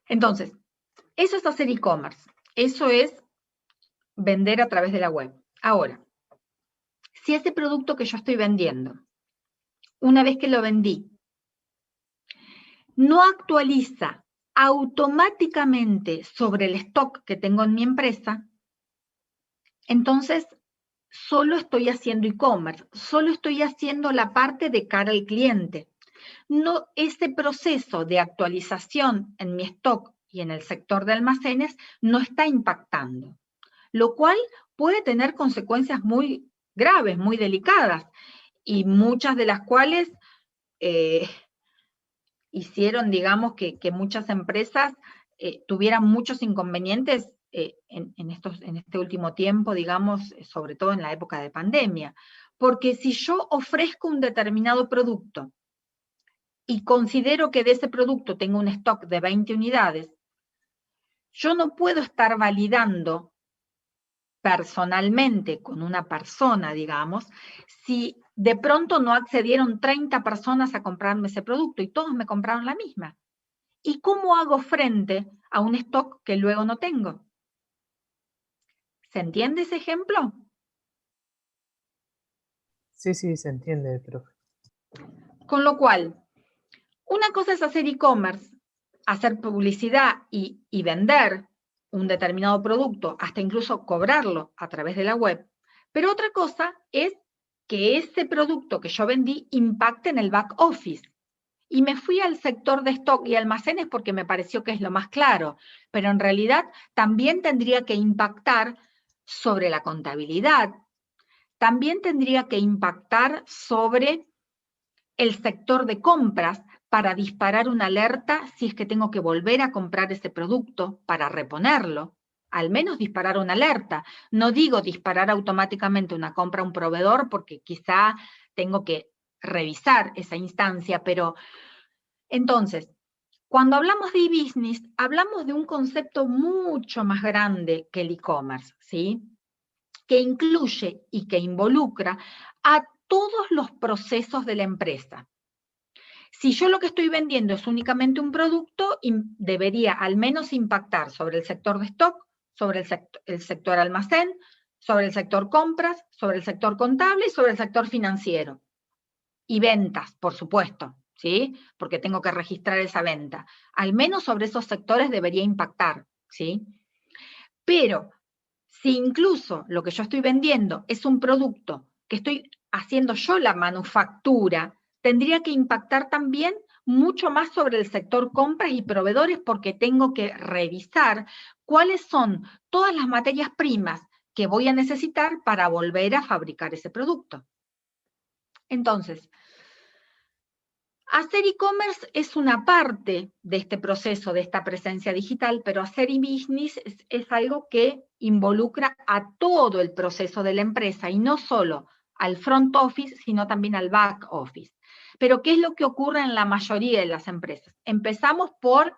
Entonces, eso es hacer e-commerce. Eso es vender a través de la web. Ahora, Si ese producto que yo estoy vendiendo, una vez que lo vendí, no actualiza automáticamente sobre el stock que tengo en mi empresa, entonces solo estoy haciendo e-commerce, solo estoy haciendo la parte de cara al cliente. No, ese proceso de actualización en mi stock y en el sector de almacenes no está impactando, lo cual puede tener consecuencias muy graves, muy delicadas, y muchas de las cuales hicieron, digamos, que muchas empresas tuvieran muchos inconvenientes en este último tiempo, digamos, sobre todo en la época de pandemia. Porque si yo ofrezco un determinado producto y considero que de ese producto tengo un stock de 20 unidades, yo no puedo estar validando personalmente con una persona, digamos, si de pronto no accedieron 30 personas a comprarme ese producto y todos me compraron la misma. ¿Y cómo hago frente a un stock que luego no tengo? ¿Se entiende ese ejemplo? Sí, sí, se entiende, profe. Con lo cual, una cosa es hacer e-commerce, hacer publicidad y vender un determinado producto, hasta incluso cobrarlo a través de la web, pero otra cosa es que ese producto que yo vendí impacte en el back office. Y me fui al sector de stock y almacenes porque me pareció que es lo más claro, pero en realidad también tendría que impactar sobre la contabilidad, también tendría que impactar sobre el sector de compras para disparar una alerta si es que tengo que volver a comprar ese producto para reponerlo. Al menos disparar una alerta. No digo disparar automáticamente una compra a un proveedor porque quizá tengo que revisar esa instancia, pero entonces, cuando hablamos de e-business, hablamos de un concepto mucho más grande que el e-commerce, ¿sí? Que incluye y que involucra a todos los procesos de la empresa. Si yo lo que estoy vendiendo es únicamente un producto, debería al menos impactar sobre el sector de stock, sobre el sector almacén, sobre el sector compras, sobre el sector contable y sobre el sector financiero. Y ventas, por supuesto, ¿sí? Porque tengo que registrar esa venta. Al menos sobre esos sectores debería impactar, ¿sí? Pero si incluso lo que yo estoy vendiendo es un producto que estoy haciendo yo la manufactura, tendría que impactar también mucho más sobre el sector compras y proveedores porque tengo que revisar cuáles son todas las materias primas que voy a necesitar para volver a fabricar ese producto. Entonces, hacer e-commerce es una parte de este proceso, de esta presencia digital, pero hacer e-business es algo que involucra a todo el proceso de la empresa y no solo al front office, sino también al back office. Pero ¿qué es lo que ocurre en la mayoría de las empresas? Empezamos por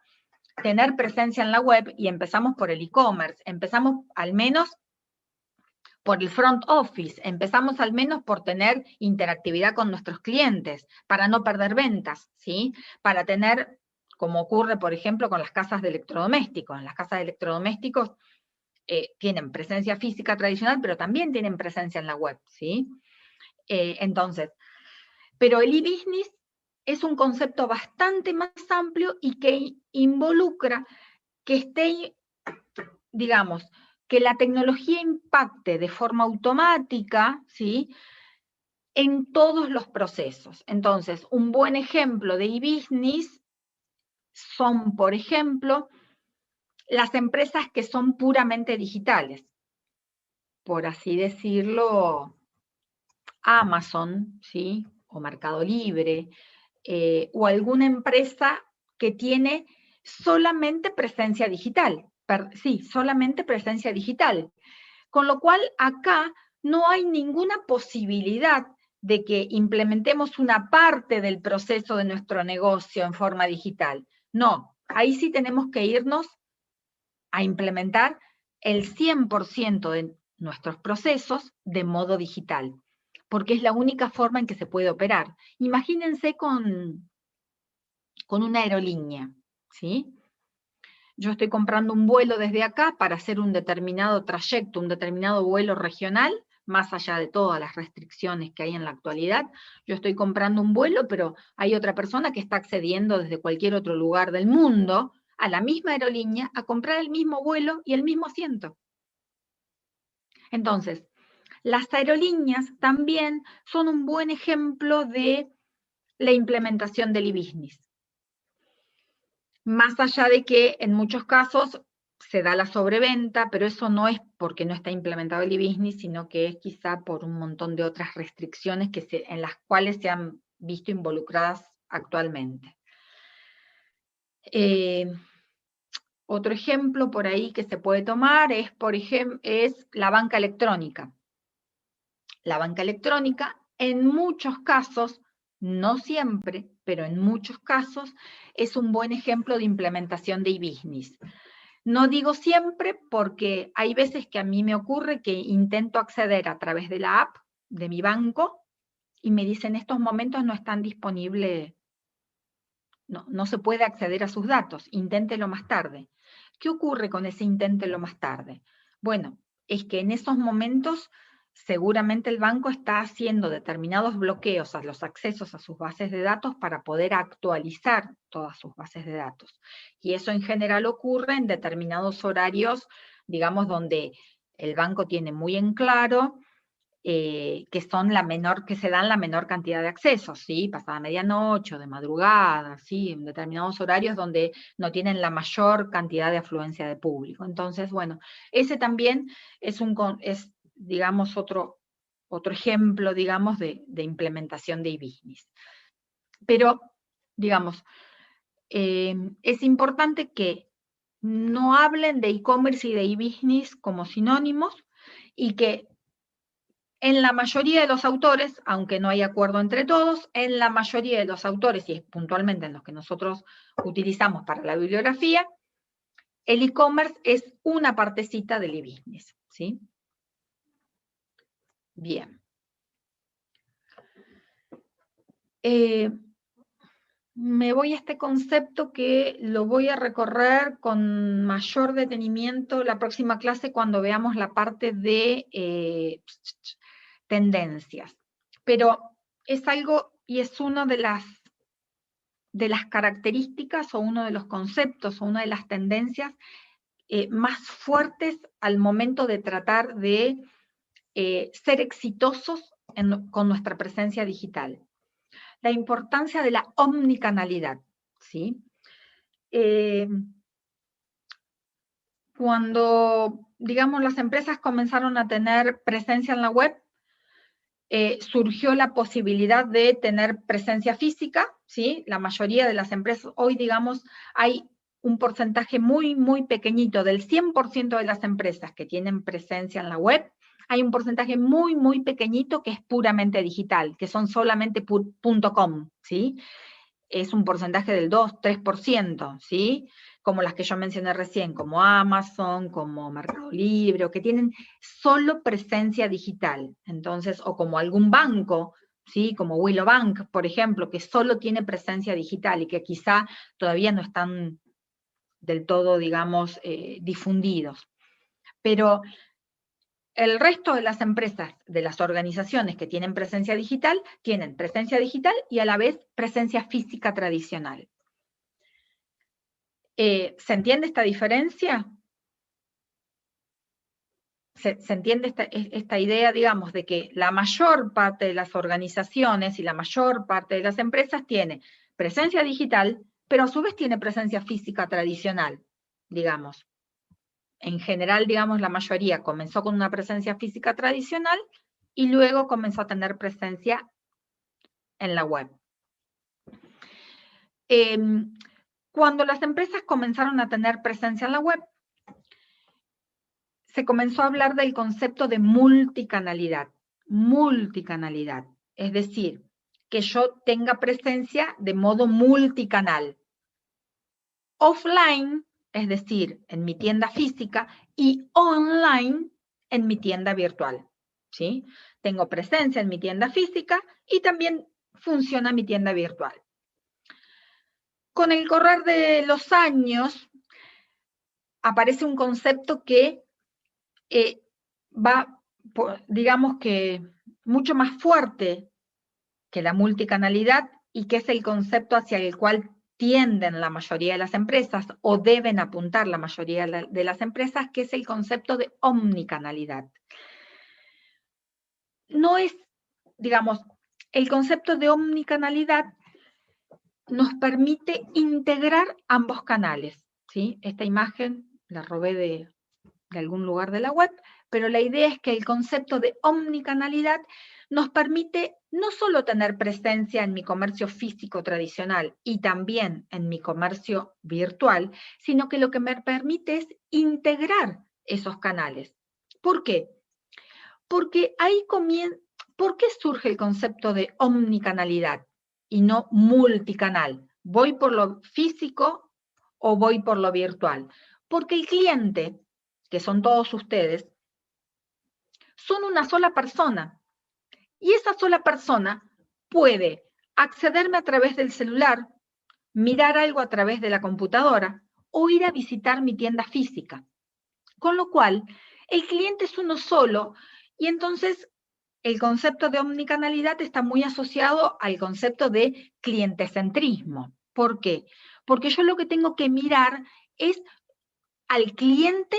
tener presencia en la web y empezamos por el e-commerce, empezamos al menos por el front office, empezamos al menos por tener interactividad con nuestros clientes, para no perder ventas, ¿sí? Para tener, como ocurre, por ejemplo, con las casas de electrodomésticos. En las casas de electrodomésticos tienen presencia física tradicional, pero también tienen presencia en la web, ¿sí? Entonces, pero el e-business es un concepto bastante más amplio y que involucra que esté, digamos, que la tecnología impacte de forma automática, ¿sí? En todos los procesos. Entonces, un buen ejemplo de e-business son, por ejemplo, las empresas que son puramente digitales. Por así decirlo, Amazon, ¿sí? O Mercado Libre, o alguna empresa que tiene solamente presencia digital. Sí, solamente presencia digital. Con lo cual, acá no hay ninguna posibilidad de que implementemos una parte del proceso de nuestro negocio en forma digital. No, ahí sí tenemos que irnos a implementar el 100% de nuestros procesos de modo digital, porque es la única forma en que se puede operar. Imagínense con una aerolínea, ¿sí? Yo estoy comprando un vuelo desde acá para hacer un determinado trayecto, un determinado vuelo regional más allá de todas las restricciones que hay en la actualidad. Yo estoy comprando un vuelo, pero hay otra persona que está accediendo desde cualquier otro lugar del mundo a la misma aerolínea a comprar el mismo vuelo y el mismo asiento. Entonces, las aerolíneas también son un buen ejemplo de la implementación del e-business. Más allá de que en muchos casos se da la sobreventa, pero eso no es porque no está implementado el e-business, sino que es quizá por un montón de otras restricciones en las cuales se han visto involucradas actualmente. Otro ejemplo por ahí que se puede tomar es, es la banca electrónica. La banca electrónica, en muchos casos, no siempre, pero en muchos casos, es un buen ejemplo de implementación de e-business. No digo siempre porque hay veces que a mí me ocurre que intento acceder a través de la app de mi banco y me dicen en estos momentos no están disponibles, no se puede acceder a sus datos, inténtelo más tarde. ¿Qué ocurre con ese inténtelo más tarde? Bueno, es que en esos momentos seguramente el banco está haciendo determinados bloqueos a los accesos a sus bases de datos para poder actualizar todas sus bases de datos. Y eso en general ocurre en determinados horarios, digamos, donde el banco tiene muy en claro que se dan la menor cantidad de accesos, ¿sí? Pasada medianoche o de madrugada, ¿sí? En determinados horarios donde no tienen la mayor cantidad de afluencia de público. Entonces, bueno, ese también es digamos, otro ejemplo, digamos, de implementación de e-business. Pero, digamos, es importante que no hablen de e-commerce y de e-business como sinónimos y que en la mayoría de los autores, aunque no hay acuerdo entre todos, en la mayoría de los autores, y es puntualmente en los que nosotros utilizamos para la bibliografía, el e-commerce es una partecita del e-business, ¿sí? Bien. Me voy a este concepto que lo voy a recorrer con mayor detenimiento la próxima clase cuando veamos la parte de tendencias. Pero es algo y es una de las características o uno de los conceptos o una de las tendencias más fuertes al momento de tratar de ser exitosos con nuestra presencia digital. La importancia de la omnicanalidad, ¿sí? Cuando, digamos, las empresas comenzaron a tener presencia en la web, surgió la posibilidad de tener presencia física, ¿sí? La mayoría de las empresas, hoy, digamos, hay un porcentaje muy, muy pequeñito, del 100% de las empresas que tienen presencia en la web, hay un porcentaje muy, muy pequeñito que es puramente digital, que son solamente .com, ¿sí? Es un porcentaje del 2-3%, ¿sí? Como las que yo mencioné recién, como Amazon, como Mercado Libre, o que tienen solo presencia digital. Entonces, o como algún banco, ¿sí? Como Willow Bank, por ejemplo, que solo tiene presencia digital y que quizá todavía no están del todo, digamos, difundidos. Pero el resto de las empresas, de las organizaciones que tienen presencia digital y a la vez presencia física tradicional. ¿Se entiende esta diferencia? ¿Se entiende esta idea, digamos, de que la mayor parte de las organizaciones y la mayor parte de las empresas tiene presencia digital, pero a su vez tiene presencia física tradicional, digamos? En general, digamos, la mayoría comenzó con una presencia física tradicional y luego comenzó a tener presencia en la web. Cuando las empresas comenzaron a tener presencia en la web, se comenzó a hablar del concepto de multicanalidad. Multicanalidad, es decir, que yo tenga presencia de modo multicanal. Offline, es decir, en mi tienda física, y online en mi tienda virtual, ¿sí? Tengo presencia en mi tienda física y también funciona mi tienda virtual. Con el correr de los años, aparece un concepto que va digamos que mucho más fuerte que la multicanalidad y que es el concepto hacia el cual tienden la mayoría de las empresas o deben apuntar la mayoría de las empresas, que es el concepto de omnicanalidad. No es, digamos, el concepto de omnicanalidad nos permite integrar ambos canales, ¿sí? Esta imagen la robé de algún lugar de la web, pero la idea es que el concepto de omnicanalidad nos permite no solo tener presencia en mi comercio físico tradicional y también en mi comercio virtual, sino que lo que me permite es integrar esos canales. ¿Por qué? Porque ahí comienza. ¿Por qué surge el concepto de omnicanalidad y no multicanal? ¿Voy por lo físico o voy por lo virtual? Porque el cliente, que son todos ustedes, son una sola persona. Y esa sola persona puede accederme a través del celular, mirar algo a través de la computadora o ir a visitar mi tienda física. Con lo cual, el cliente es uno solo y entonces el concepto de omnicanalidad está muy asociado al concepto de clientecentrismo. ¿Por qué? Porque yo lo que tengo que mirar es al cliente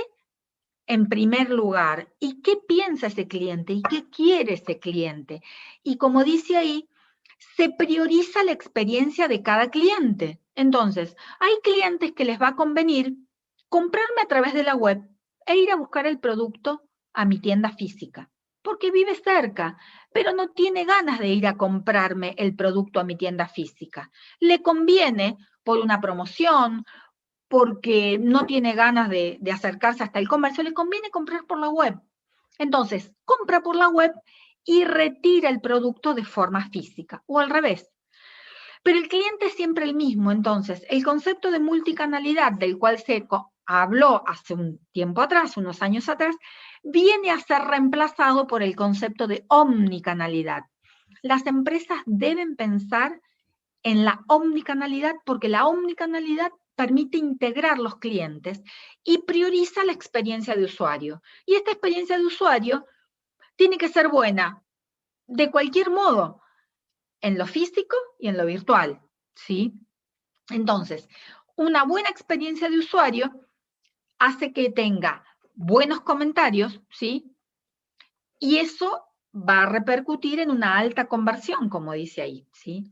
en primer lugar. ¿Y qué piensa ese cliente? ¿Y qué quiere ese cliente? Y como dice ahí, se prioriza la experiencia de cada cliente. Entonces, hay clientes que les va a convenir comprarme a través de la web e ir a buscar el producto a mi tienda física, porque vive cerca, pero no tiene ganas de ir a comprarme el producto a mi tienda física. Le conviene por una promoción, porque no tiene ganas de acercarse hasta el comercio, le conviene comprar por la web. Entonces, compra por la web y retira el producto de forma física, o al revés. Pero el cliente es siempre el mismo, entonces, el concepto de multicanalidad del cual se habló hace un tiempo atrás, unos años atrás, viene a ser reemplazado por el concepto de omnicanalidad. Las empresas deben pensar en la omnicanalidad porque la omnicanalidad permite integrar los clientes y prioriza la experiencia de usuario. Y esta experiencia de usuario tiene que ser buena, de cualquier modo, en lo físico y en lo virtual, ¿sí? Entonces, una buena experiencia de usuario hace que tenga buenos comentarios, ¿sí? Y eso va a repercutir en una alta conversión, como dice ahí, ¿sí?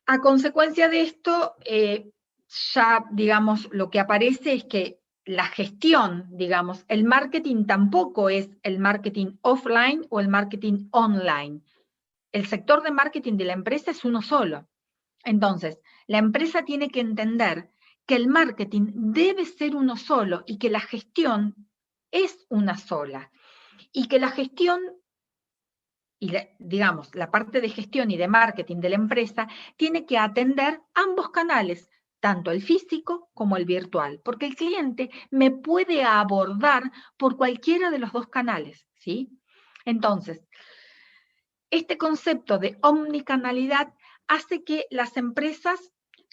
A consecuencia de esto, ya, digamos, lo que aparece es que la gestión, digamos, el marketing tampoco es el marketing offline o el marketing online. El sector de marketing de la empresa es uno solo. Entonces, la empresa tiene que entender que el marketing debe ser uno solo y que la gestión es una sola. Y que la gestión, y digamos, la parte de gestión y de marketing de la empresa tiene que atender ambos canales, tanto el físico como el virtual, porque el cliente me puede abordar por cualquiera de los dos canales, ¿sí? Entonces, este concepto de omnicanalidad hace que las empresas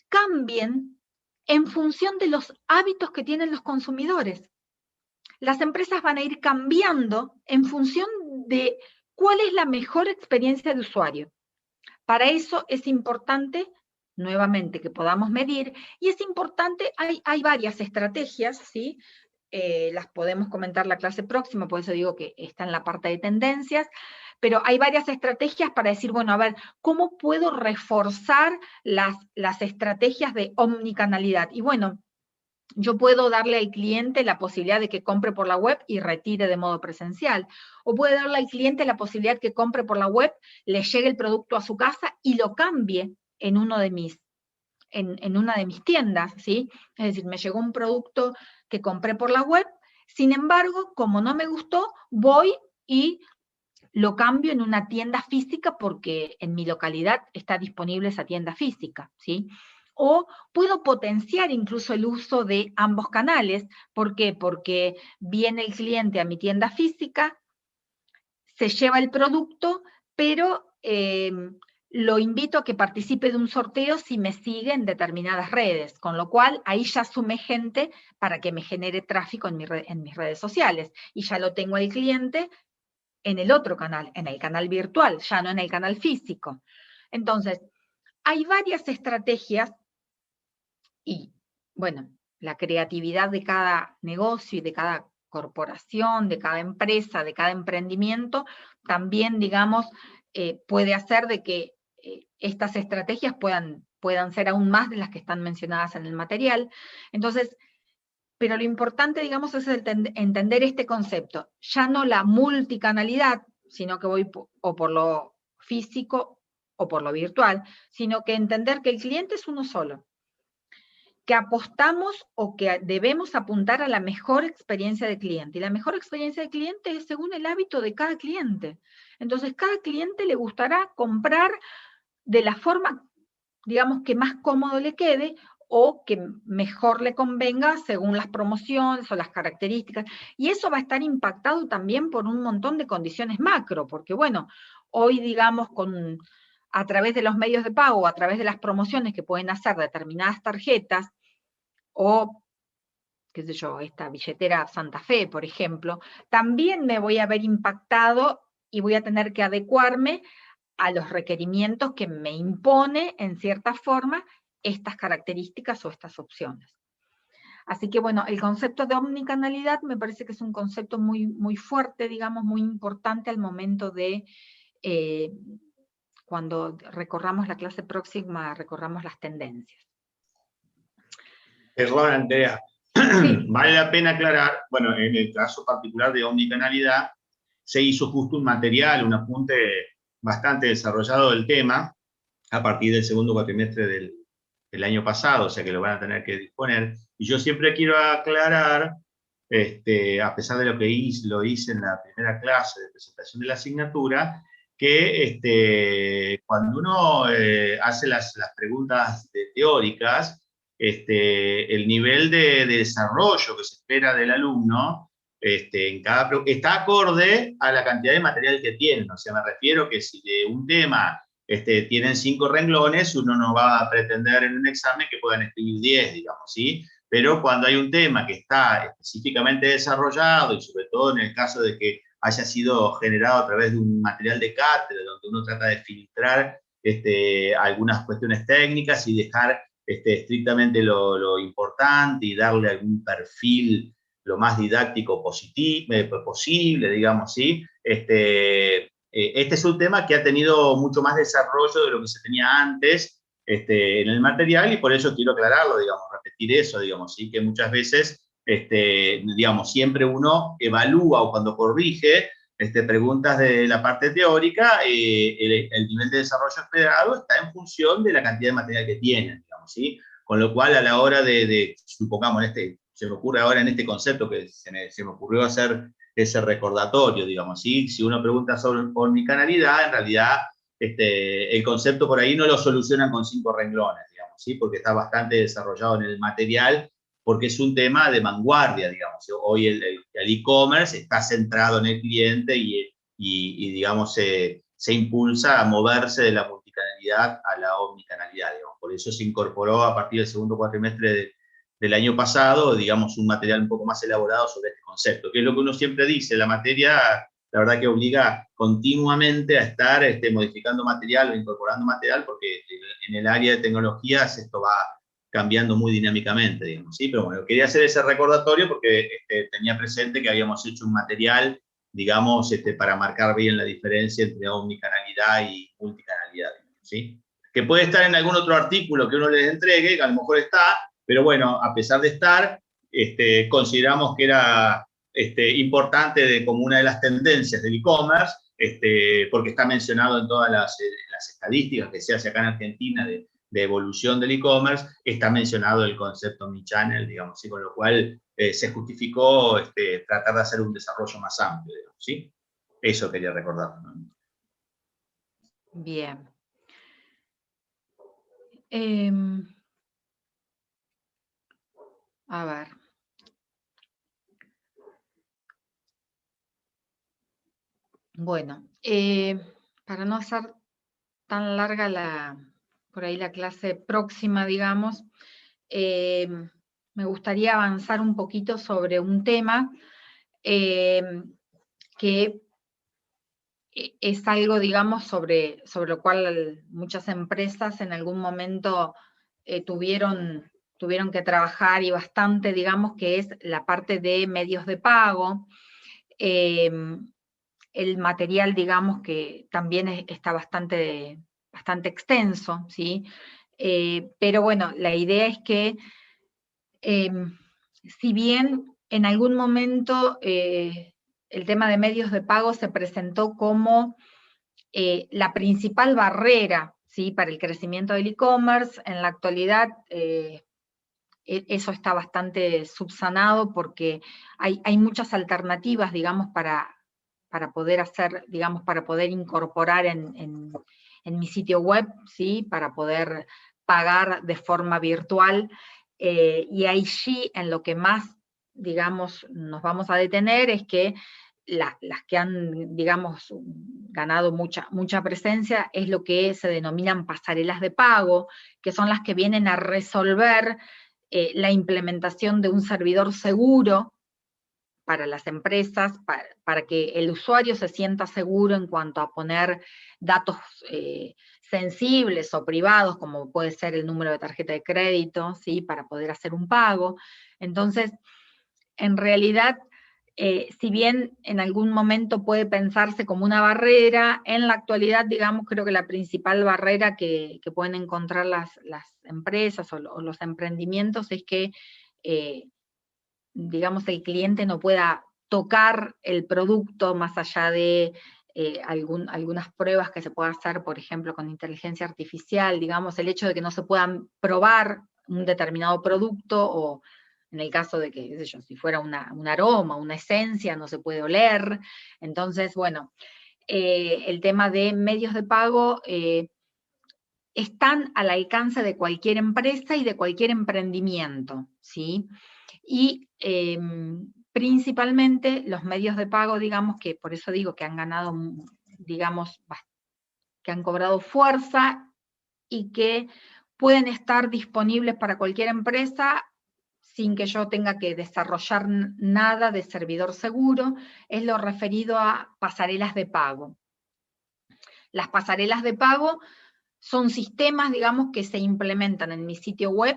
cambien en función de los hábitos que tienen los consumidores. Las empresas van a ir cambiando en función de cuál es la mejor experiencia de usuario. Para eso es importante, nuevamente, que podamos medir, y es importante, hay varias estrategias, ¿sí? Las podemos comentar la clase próxima, por eso digo que está en la parte de tendencias, pero hay varias estrategias para decir, bueno, a ver, ¿cómo puedo reforzar las estrategias de omnicanalidad? Y bueno, yo puedo darle al cliente la posibilidad de que compre por la web y retire de modo presencial. O puedo darle al cliente la posibilidad que compre por la web, le llegue el producto a su casa y lo cambie en una de mis tiendas, ¿sí? Es decir, me llegó un producto que compré por la web, sin embargo, como no me gustó, voy y lo cambio en una tienda física porque en mi localidad está disponible esa tienda física, ¿sí? O puedo potenciar incluso el uso de ambos canales. ¿Por qué? Porque viene el cliente a mi tienda física, se lleva el producto, pero lo invito a que participe de un sorteo si me sigue en determinadas redes, con lo cual ahí ya sumé gente para que me genere tráfico en mis redes sociales, y ya lo tengo al cliente en el otro canal, en el canal virtual, ya no en el canal físico. Entonces, hay varias estrategias y, bueno, la creatividad de cada negocio y de cada corporación, de cada empresa, de cada emprendimiento, también, digamos, puede hacer de que estas estrategias puedan ser aún más de las que están mencionadas en el material. Entonces, pero lo importante, digamos, es entender este concepto. Ya no la multicanalidad, sino que voy o por lo físico o por lo virtual, sino que entender que el cliente es uno solo, que apostamos o que debemos apuntar a la mejor experiencia de cliente. Y la mejor experiencia de cliente es según el hábito de cada cliente. Entonces, cada cliente le gustará comprar de la forma, digamos, que más cómodo le quede o que mejor le convenga según las promociones o las características. Y eso va a estar impactado también por un montón de condiciones macro, porque bueno, hoy, digamos, a través de los medios de pago, a través de las promociones que pueden hacer determinadas tarjetas, o, qué sé yo, esta billetera Santa Fe, por ejemplo, también me voy a ver impactado y voy a tener que adecuarme a los requerimientos que me impone, en cierta forma, estas características o estas opciones. Así que bueno, el concepto de omnicanalidad me parece que es un concepto muy, muy fuerte, digamos, muy importante al momento de, cuando recorramos la clase próxima, recorramos las tendencias. Perdón, Andrea. Sí. Vale la pena aclarar, bueno, en el caso particular de omnicanalidad, se hizo justo un material, un apunte bastante desarrollado del tema, a partir del segundo cuatrimestre del año pasado, o sea que lo van a tener que disponer. Y yo siempre quiero aclarar, a pesar de lo que lo hice en la primera clase de presentación de la asignatura, que cuando uno hace las preguntas teóricas, el nivel de desarrollo que se espera del alumno está acorde a la cantidad de material que tienen. O sea, me refiero que si de un tema tienen 5 renglones, uno no va a pretender en un examen que puedan escribir 10, digamos, ¿sí? Pero cuando hay un tema que está específicamente desarrollado, y sobre todo en el caso de que haya sido generado a través de un material de cátedra, donde uno trata de filtrar algunas cuestiones técnicas y dejar estrictamente lo importante y darle algún perfil lo más didáctico posible, digamos, ¿sí? Este es un tema que ha tenido mucho más desarrollo de lo que se tenía antes en el material, y por eso quiero aclararlo, digamos, repetir eso, digamos, ¿sí? Que muchas veces, digamos, siempre uno evalúa o cuando corrige preguntas de la parte teórica, el nivel de desarrollo esperado está en función de la cantidad de material que tienen, digamos, ¿sí? Con lo cual, a la hora supongamos, se me ocurre ahora en este concepto que se me ocurrió hacer ese recordatorio, digamos, ¿sí? Si uno pregunta sobre omnicanalidad, en realidad el concepto por ahí no lo solucionan con 5 renglones, digamos, ¿sí? Porque está bastante desarrollado en el material, porque es un tema de vanguardia, digamos. Hoy el e-commerce está centrado en el cliente y digamos, se impulsa a moverse de la multicanalidad a la omnicanalidad, digamos. Por eso se incorporó a partir del segundo cuatrimestre del año pasado, digamos, un material un poco más elaborado sobre este concepto, que es lo que uno siempre dice, la materia, la verdad que obliga continuamente a estar modificando material o incorporando material, porque en el área de tecnologías esto va cambiando muy dinámicamente, digamos, ¿sí? Pero bueno, quería hacer ese recordatorio porque tenía presente que habíamos hecho un material, digamos, para marcar bien la diferencia entre omnicanalidad y multicanalidad, ¿sí? Que puede estar en algún otro artículo que uno les entregue, que a lo mejor está, pero bueno, a pesar de estar, consideramos que era importante como una de las tendencias del e-commerce, porque está mencionado en todas las estadísticas que se hace acá en Argentina de evolución del e-commerce, está mencionado el concepto omnichannel, digamos, ¿sí? Con lo cual se justificó tratar de hacer un desarrollo más amplio, digamos, ¿sí? Eso quería recordar, ¿no? Bien. A ver. Bueno, para no hacer tan larga por ahí la clase próxima, digamos, me gustaría avanzar un poquito sobre un tema que es algo, digamos, sobre lo cual muchas empresas en algún momento tuvieron que trabajar, y bastante, digamos, que es la parte de medios de pago. El material, digamos, que también está bastante extenso, ¿sí? Pero bueno, la idea es que, si bien en algún momento el tema de medios de pago se presentó como la principal barrera, ¿sí?, para el crecimiento del e-commerce, en la actualidad eso está bastante subsanado, porque hay muchas alternativas, digamos, para poder hacer, digamos, para poder incorporar en mi sitio web, ¿sí?, para poder pagar de forma virtual, y allí en lo que más, digamos, nos vamos a detener es que las que han, digamos, ganado mucha presencia es lo que se denominan pasarelas de pago, que son las que vienen a resolver la implementación de un servidor seguro para las empresas, para que el usuario se sienta seguro en cuanto a poner datos sensibles o privados, como puede ser el número de tarjeta de crédito, ¿sí?, para poder hacer un pago. Entonces, en realidad, si bien en algún momento puede pensarse como una barrera, en la actualidad, digamos, creo que la principal barrera que pueden encontrar las empresas o los emprendimientos es que, digamos, el cliente no pueda tocar el producto más allá de algunas pruebas que se pueda hacer, por ejemplo, con inteligencia artificial, digamos, el hecho de que no se puedan probar un determinado producto, o en el caso de que, qué sé yo, si fuera un aroma, una esencia, no se puede oler. Entonces, bueno, el tema de medios de pago están al alcance de cualquier empresa y de cualquier emprendimiento, ¿sí? Y principalmente los medios de pago, digamos, que por eso digo que han ganado, digamos, que han cobrado fuerza y que pueden estar disponibles para cualquier empresa sin que yo tenga que desarrollar nada de servidor seguro, es lo referido a pasarelas de pago. Las pasarelas de pago son sistemas, digamos, que se implementan en mi sitio web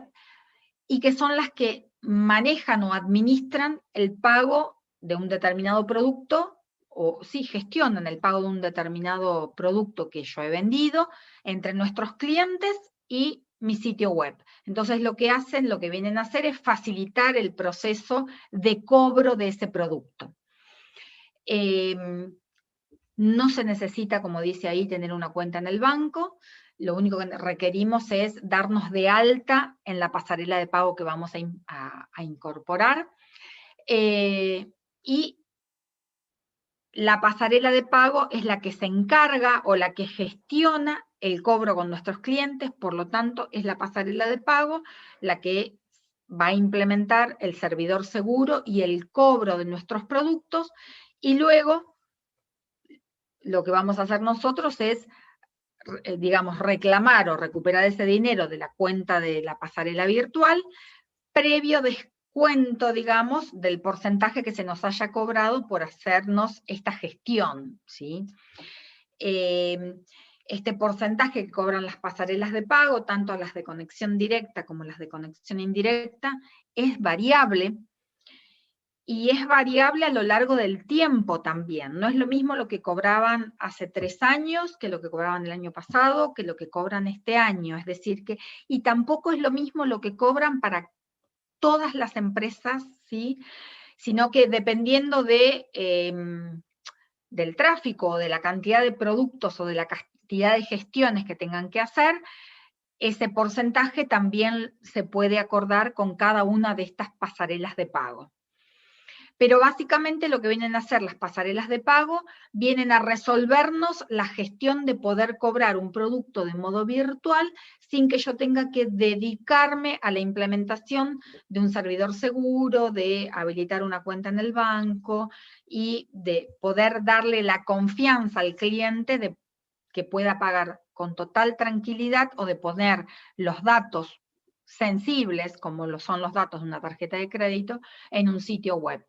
y que son las que manejan o administran el pago de un determinado producto, o sí, gestionan el pago de un determinado producto que yo he vendido entre nuestros clientes y mi sitio web. Entonces lo que hacen, lo que vienen a hacer es facilitar el proceso de cobro de ese producto. No se necesita, como dice ahí, tener una cuenta en el banco. Lo único que requerimos es darnos de alta en la pasarela de pago que vamos a incorporar. Y la pasarela de pago es la que se encarga o la que gestiona el cobro con nuestros clientes, por lo tanto, es la pasarela de pago la que va a implementar el servidor seguro y el cobro de nuestros productos, y luego lo que vamos a hacer nosotros es, digamos, reclamar o recuperar ese dinero de la cuenta de la pasarela virtual, previo descuento, digamos, del porcentaje que se nos haya cobrado por hacernos esta gestión, ¿sí? Este porcentaje que cobran las pasarelas de pago, tanto las de conexión directa como las de conexión indirecta, es variable, y es variable a lo largo del tiempo también. No es lo mismo lo que cobraban hace 3 años, que lo que cobraban el año pasado, que lo que cobran este año. Es decir, que, y tampoco es lo mismo lo que cobran para todas las empresas, ¿sí? Sino que dependiendo de, del tráfico, de la cantidad de productos o de la cantidad de gestiones que tengan que hacer, ese porcentaje también se puede acordar con cada una de estas pasarelas de pago. Pero básicamente lo que vienen a hacer las pasarelas de pago, vienen a resolvernos la gestión de poder cobrar un producto de modo virtual sin que yo tenga que dedicarme a la implementación de un servidor seguro, de habilitar una cuenta en el banco y de poder darle la confianza al cliente de que pueda pagar con total tranquilidad o de poner los datos sensibles, como lo son los datos de una tarjeta de crédito, en un sitio web.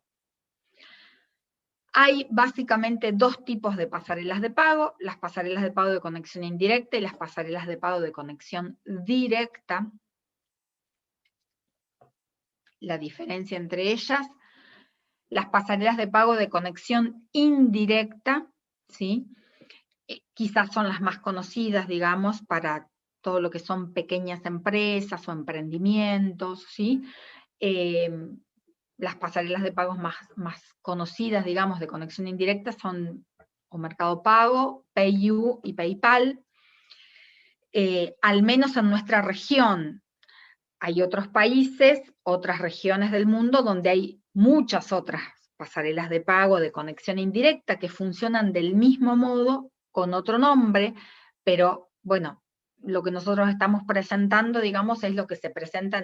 Hay básicamente dos tipos de pasarelas de pago, las pasarelas de pago de conexión indirecta y las pasarelas de pago de conexión directa. La diferencia entre ellas, las pasarelas de pago de conexión indirecta, ¿sí? Quizás son las más conocidas, digamos, para todo lo que son pequeñas empresas o emprendimientos, ¿sí? Las pasarelas de pagos más conocidas, digamos, de conexión indirecta son o Mercado Pago, PayU y PayPal. Al menos en nuestra región. Hay otros países, otras regiones del mundo donde hay muchas otras pasarelas de pago de conexión indirecta que funcionan del mismo modo, con otro nombre, pero bueno, lo que nosotros estamos presentando, digamos, es lo que se presenta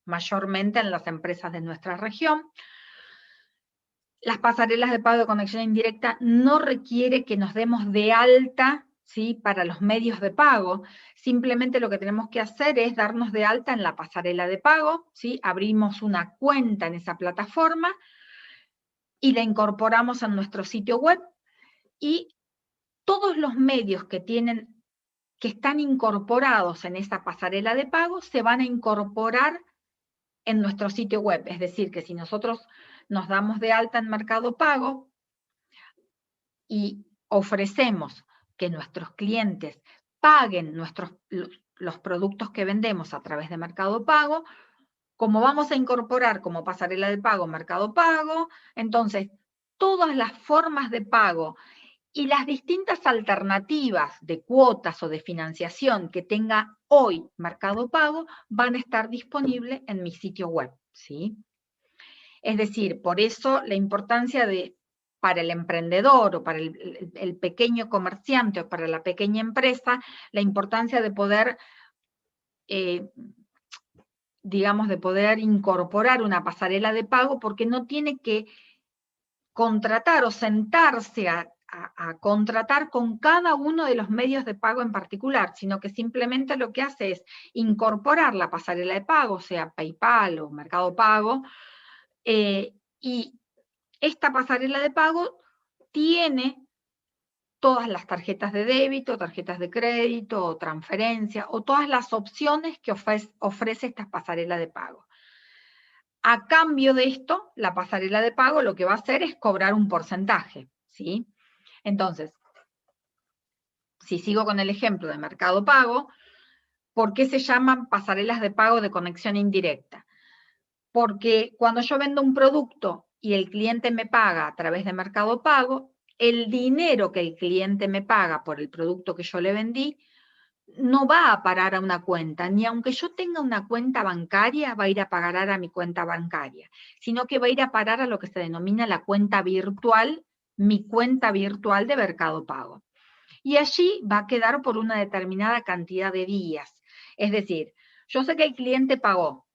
mayormente en las empresas de nuestra región. Las pasarelas de pago de conexión indirecta no requiere que nos demos de alta, ¿sí?, para los medios de pago. Simplemente lo que tenemos que hacer es darnos de alta en la pasarela de pago, ¿sí? Abrimos una cuenta en esa plataforma y la incorporamos en nuestro sitio web, y todos los medios que están incorporados en esa pasarela de pago se van a incorporar en nuestro sitio web. Es decir, que si nosotros nos damos de alta en Mercado Pago y ofrecemos que nuestros clientes paguen los productos que vendemos a través de Mercado Pago, como vamos a incorporar como pasarela de pago Mercado Pago, entonces todas las formas de pago y las distintas alternativas de cuotas o de financiación que tenga hoy Mercado Pago van a estar disponibles en mi sitio web, ¿sí? Es decir, por eso la importancia para el emprendedor o para el pequeño comerciante o para la pequeña empresa, la importancia de poder, digamos, de poder incorporar una pasarela de pago, porque no tiene que contratar o sentarse a contratar con cada uno de los medios de pago en particular, sino que simplemente lo que hace es incorporar la pasarela de pago, sea PayPal o Mercado Pago, y esta pasarela de pago tiene todas las tarjetas de débito, tarjetas de crédito, o transferencia, o todas las opciones que ofrece esta pasarela de pago. A cambio de esto, la pasarela de pago lo que va a hacer es cobrar un porcentaje, ¿sí? Entonces, si sigo con el ejemplo de Mercado Pago, ¿por qué se llaman pasarelas de pago de conexión indirecta? Porque cuando yo vendo un producto y el cliente me paga a través de Mercado Pago, el dinero que el cliente me paga por el producto que yo le vendí no va a parar a una cuenta, ni aunque yo tenga una cuenta bancaria, va a ir a pagar a mi cuenta bancaria, sino que va a ir a parar a lo que se denomina la cuenta virtual, mi cuenta virtual de Mercado Pago. Y allí va a quedar por una determinada cantidad de días. Es decir, yo sé que el cliente pagó,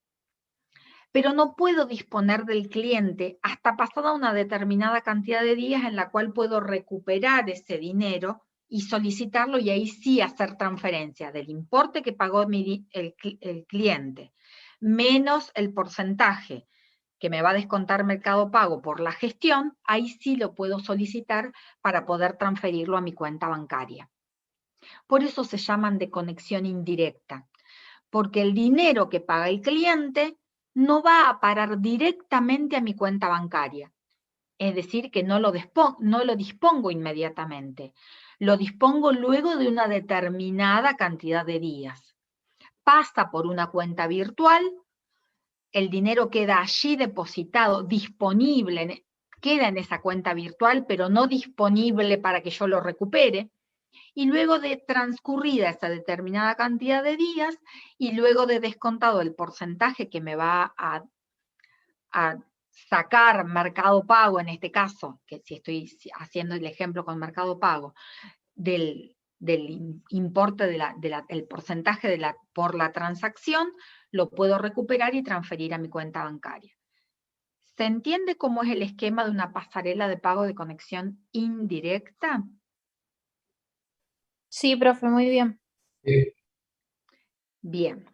pero no puedo disponer del cliente hasta pasada una determinada cantidad de días en la cual puedo recuperar ese dinero y solicitarlo, y ahí sí hacer transferencia del importe que pagó el cliente, menos el porcentaje que me va a descontar Mercado Pago por la gestión, ahí sí lo puedo solicitar para poder transferirlo a mi cuenta bancaria. Por eso se llaman de conexión indirecta, porque el dinero que paga el cliente no va a parar directamente a mi cuenta bancaria. Es decir, que no lo dispongo inmediatamente. Lo dispongo luego de una determinada cantidad de días. Pasa por una cuenta virtual, el dinero queda allí depositado, disponible, queda en esa cuenta virtual, pero no disponible para que yo lo recupere. Y luego de transcurrida esa determinada cantidad de días, y luego de descontado el porcentaje que me va a sacar Mercado Pago, en este caso, que si estoy haciendo el ejemplo con Mercado Pago, del importe el porcentaje por la transacción, lo puedo recuperar y transferir a mi cuenta bancaria. ¿Se entiende cómo es el esquema de una pasarela de pago de conexión indirecta? Sí, profe, muy bien. Bien.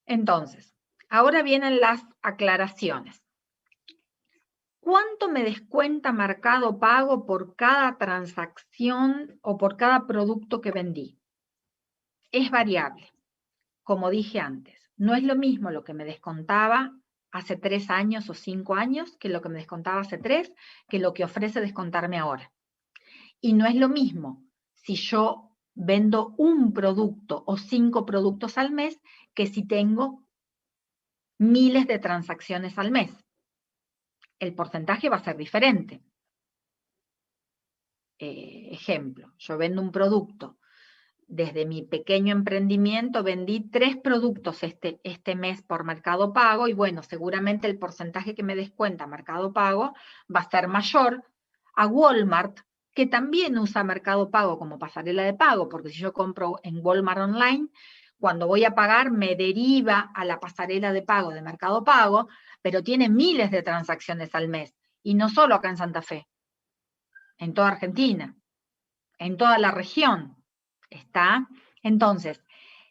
Entonces, ahora vienen las aclaraciones. ¿Cuánto me descuenta Mercado Pago por cada transacción o por cada producto que vendí? Es variable, como dije antes. No es lo mismo lo que me descontaba hace 3 años o 5 años que lo que me descontaba hace 3, que lo que ofrece descontarme ahora. Y no es lo mismo si yo vendo un producto o 5 productos al mes que si tengo miles de transacciones al mes. El porcentaje va a ser diferente. Ejemplo, yo vendo un producto. Desde mi pequeño emprendimiento vendí 3 productos este mes por Mercado Pago y bueno, seguramente el porcentaje que me descuenta Mercado Pago va a ser mayor a Walmart, que también usa Mercado Pago como pasarela de pago, porque si yo compro en Walmart Online, cuando voy a pagar me deriva a la pasarela de pago de Mercado Pago, pero tiene miles de transacciones al mes, y no solo acá en Santa Fe, en toda Argentina, en toda la región. ¿Está? Entonces,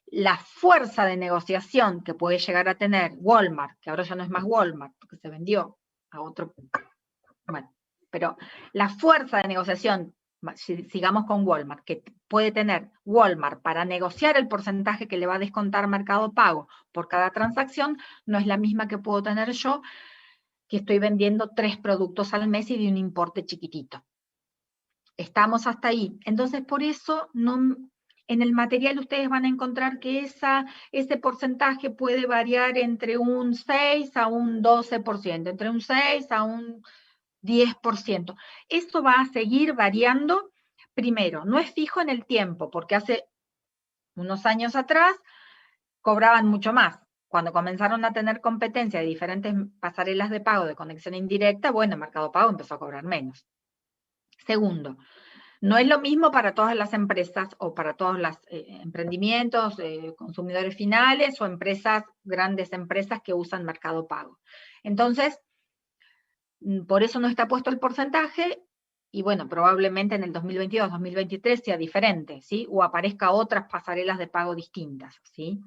la fuerza de negociación que puede llegar a tener Walmart, que ahora ya no es más Walmart, porque se vendió a otro, bueno, pero la fuerza de negociación, sigamos con Walmart, que puede tener Walmart para negociar el porcentaje que le va a descontar Mercado Pago por cada transacción, no es la misma que puedo tener yo, que estoy vendiendo 3 productos al mes y de un importe chiquitito. Estamos hasta ahí. Entonces, por eso en el material ustedes van a encontrar que ese porcentaje puede variar entre un 6 a un 12%, entre un 6 a un 10%. Esto va a seguir variando. Primero, no es fijo en el tiempo, porque hace unos años atrás cobraban mucho más. Cuando comenzaron a tener competencia de diferentes pasarelas de pago de conexión indirecta, bueno, Mercado Pago empezó a cobrar menos. Segundo, no es lo mismo para todas las empresas o para todos los emprendimientos, consumidores finales o grandes empresas que usan Mercado Pago. Entonces, por eso no está puesto el porcentaje y bueno, probablemente en el 2022, 2023 sea diferente, ¿sí? O aparezca otras pasarelas de pago distintas, ¿sí?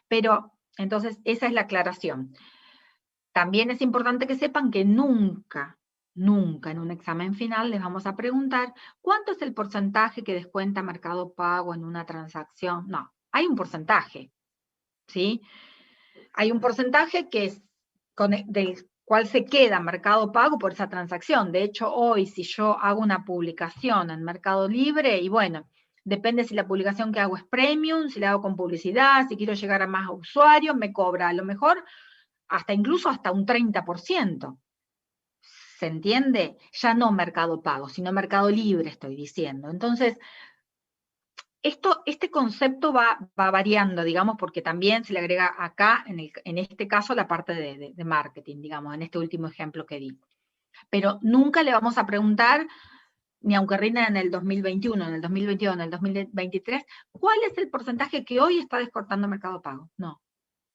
Pero, entonces, esa es la aclaración. También es importante que sepan que nunca en un examen final les vamos a preguntar ¿cuánto es el porcentaje que descuenta Mercado Pago en una transacción? No, hay un porcentaje, ¿sí? Hay un porcentaje que es del cual se queda Mercado Pago por esa transacción. De hecho, hoy si yo hago una publicación en Mercado Libre, y bueno, depende si la publicación que hago es premium, si la hago con publicidad, si quiero llegar a más usuarios, me cobra a lo mejor incluso hasta un 30%. ¿Se entiende? Ya no Mercado Pago, sino Mercado Libre estoy diciendo. Entonces, este concepto va variando, digamos, porque también se le agrega acá, en este caso, la parte de marketing, digamos, en este último ejemplo que di. Pero nunca le vamos a preguntar, ni aunque rinda en el 2021, en el 2022, en el 2023, ¿cuál es el porcentaje que hoy está descontando Mercado Pago? No.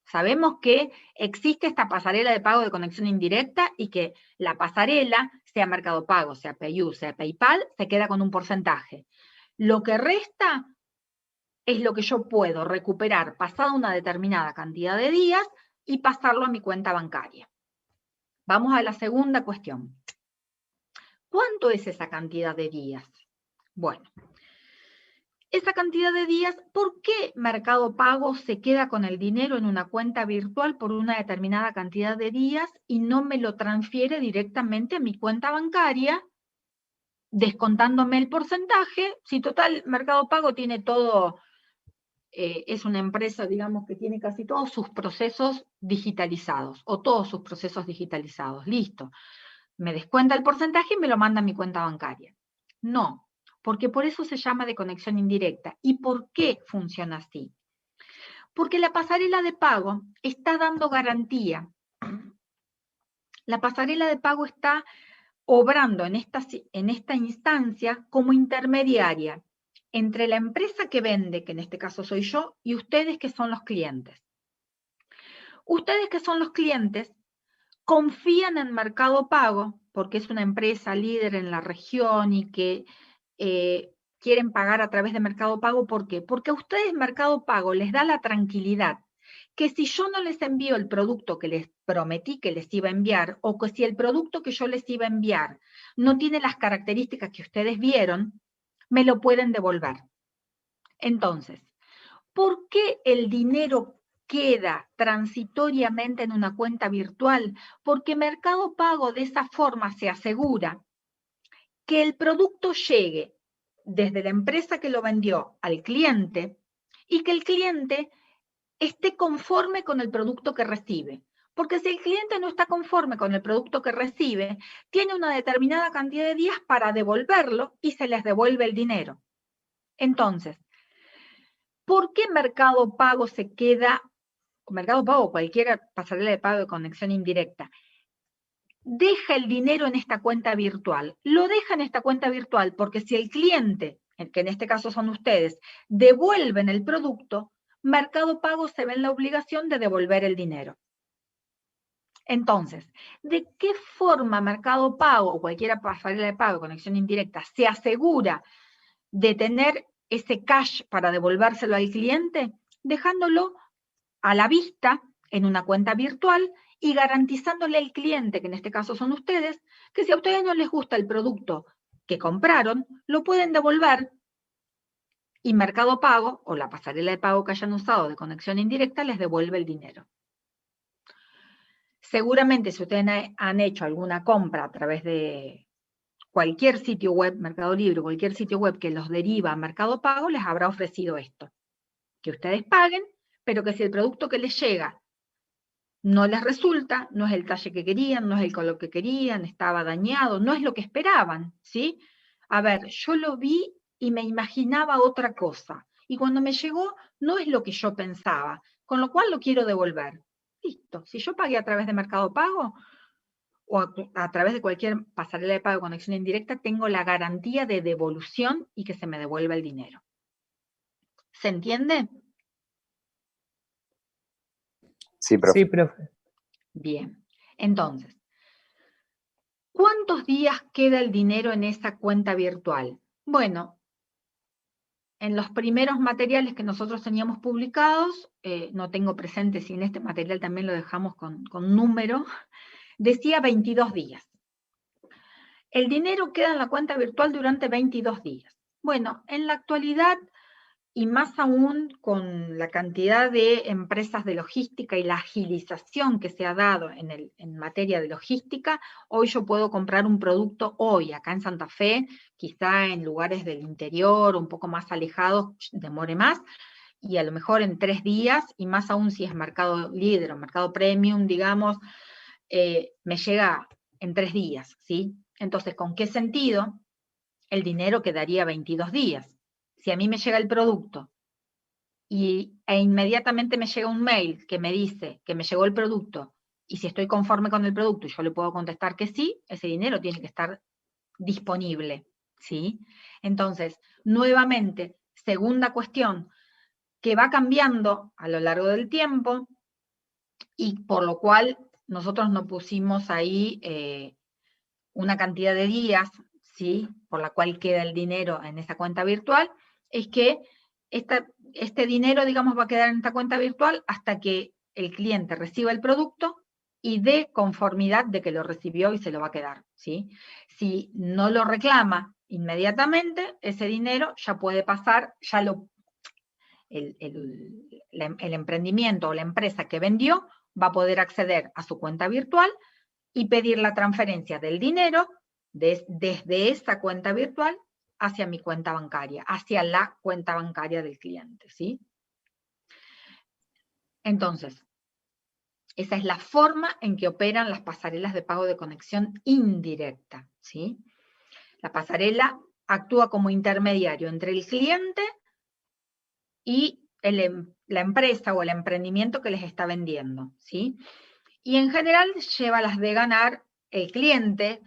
Sabemos que existe esta pasarela de pago de conexión indirecta y que la pasarela, sea Mercado Pago, sea PayU, sea PayPal, se queda con un porcentaje. Lo que resta es lo que yo puedo recuperar pasada una determinada cantidad de días y pasarlo a mi cuenta bancaria. Vamos a la segunda cuestión. ¿Cuánto es esa cantidad de días? Bueno, esa cantidad de días, ¿por qué Mercado Pago se queda con el dinero en una cuenta virtual por una determinada cantidad de días y no me lo transfiere directamente a mi cuenta bancaria, descontándome el porcentaje? Si total, Mercado Pago tiene todo, es una empresa, digamos, que tiene casi todos sus procesos digitalizados, o todos sus procesos digitalizados, listo. Me descuenta el porcentaje y me lo manda a mi cuenta bancaria. No. Porque por eso se llama de conexión indirecta. ¿Y por qué funciona así? Porque la pasarela de pago está dando garantía. La pasarela de pago está obrando en esta instancia como intermediaria entre la empresa que vende, que en este caso soy yo, y ustedes que son los clientes. Ustedes que son los clientes confían en Mercado Pago porque es una empresa líder en la región y que quieren pagar a través de Mercado Pago. ¿Por qué? Porque a ustedes Mercado Pago les da la tranquilidad que si yo no les envío el producto que les prometí que les iba a enviar, o que si el producto que yo les iba a enviar no tiene las características que ustedes vieron, me lo pueden devolver. Entonces, ¿por qué el dinero queda transitoriamente en una cuenta virtual? Porque Mercado Pago de esa forma se asegura que el producto llegue desde la empresa que lo vendió al cliente y que el cliente esté conforme con el producto que recibe. Porque si el cliente no está conforme con el producto que recibe, tiene una determinada cantidad de días para devolverlo y se les devuelve el dinero. Entonces, ¿por qué Mercado Pago se queda, Mercado Pago o cualquier pasarela de pago de conexión indirecta, deja el dinero en esta cuenta virtual? Lo deja en esta cuenta virtual porque si el cliente, que en este caso son ustedes, devuelven el producto, Mercado Pago se ve en la obligación de devolver el dinero. Entonces, ¿de qué forma Mercado Pago o cualquier pasarela de pago, conexión indirecta, se asegura de tener ese cash para devolvérselo al cliente? Dejándolo a la vista en una cuenta virtual y garantizándole al cliente, que en este caso son ustedes, que si a ustedes no les gusta el producto que compraron, lo pueden devolver y Mercado Pago o la pasarela de pago que hayan usado de conexión indirecta les devuelve el dinero. Seguramente si ustedes han hecho alguna compra a través de cualquier sitio web, Mercado Libre, cualquier sitio web que los deriva a Mercado Pago, les habrá ofrecido esto. Que ustedes paguen, pero que si el producto que les llega no les resulta, no es el talle que querían, no es el color que querían, estaba dañado, no es lo que esperaban, ¿sí? A ver, yo lo vi y me imaginaba otra cosa. Y cuando me llegó, no es lo que yo pensaba, con lo cual lo quiero devolver. Listo. Si yo pagué a través de Mercado Pago o a través de cualquier pasarela de pago de conexión indirecta, tengo la garantía de devolución y que se me devuelva el dinero. ¿Se entiende? Sí, profe. Sí, profe. Bien. Entonces, ¿cuántos días queda el dinero en esa cuenta virtual? Bueno, en los primeros materiales que nosotros teníamos publicados, no tengo presente si en este material también lo dejamos con número, decía 22 días. El dinero queda en la cuenta virtual durante 22 días. Bueno, en la actualidad, y más aún con la cantidad de empresas de logística y la agilización que se ha dado en materia de logística, hoy yo puedo comprar un producto hoy acá en Santa Fe, quizá en lugares del interior, un poco más alejados, demore más, y a lo mejor en 3 días, y más aún si es Mercado Líder o Mercado Premium, digamos, me llega en 3 días, ¿sí? Entonces, ¿con qué sentido? El dinero quedaría 22 días. Si a mí me llega el producto e inmediatamente me llega un mail que me dice que me llegó el producto, y si estoy conforme con el producto y yo le puedo contestar que sí, ese dinero tiene que estar disponible, ¿sí? Entonces, nuevamente, segunda cuestión, que va cambiando a lo largo del tiempo, y por lo cual nosotros no pusimos ahí una cantidad de días, ¿sí?, por la cual queda el dinero en esa cuenta virtual, es que este dinero, digamos, va a quedar en esta cuenta virtual hasta que el cliente reciba el producto y dé conformidad de que lo recibió y se lo va a quedar, ¿sí? Si no lo reclama inmediatamente, ese dinero ya puede pasar, ya el emprendimiento o la empresa que vendió va a poder acceder a su cuenta virtual y pedir la transferencia del dinero desde esa cuenta virtual hacia mi cuenta bancaria, hacia la cuenta bancaria del cliente, ¿sí? Entonces, esa es la forma en que operan las pasarelas de pago de conexión indirecta, ¿sí? La pasarela actúa como intermediario entre el cliente y la empresa o el emprendimiento que les está vendiendo, ¿sí? Y en general lleva las de ganar el cliente,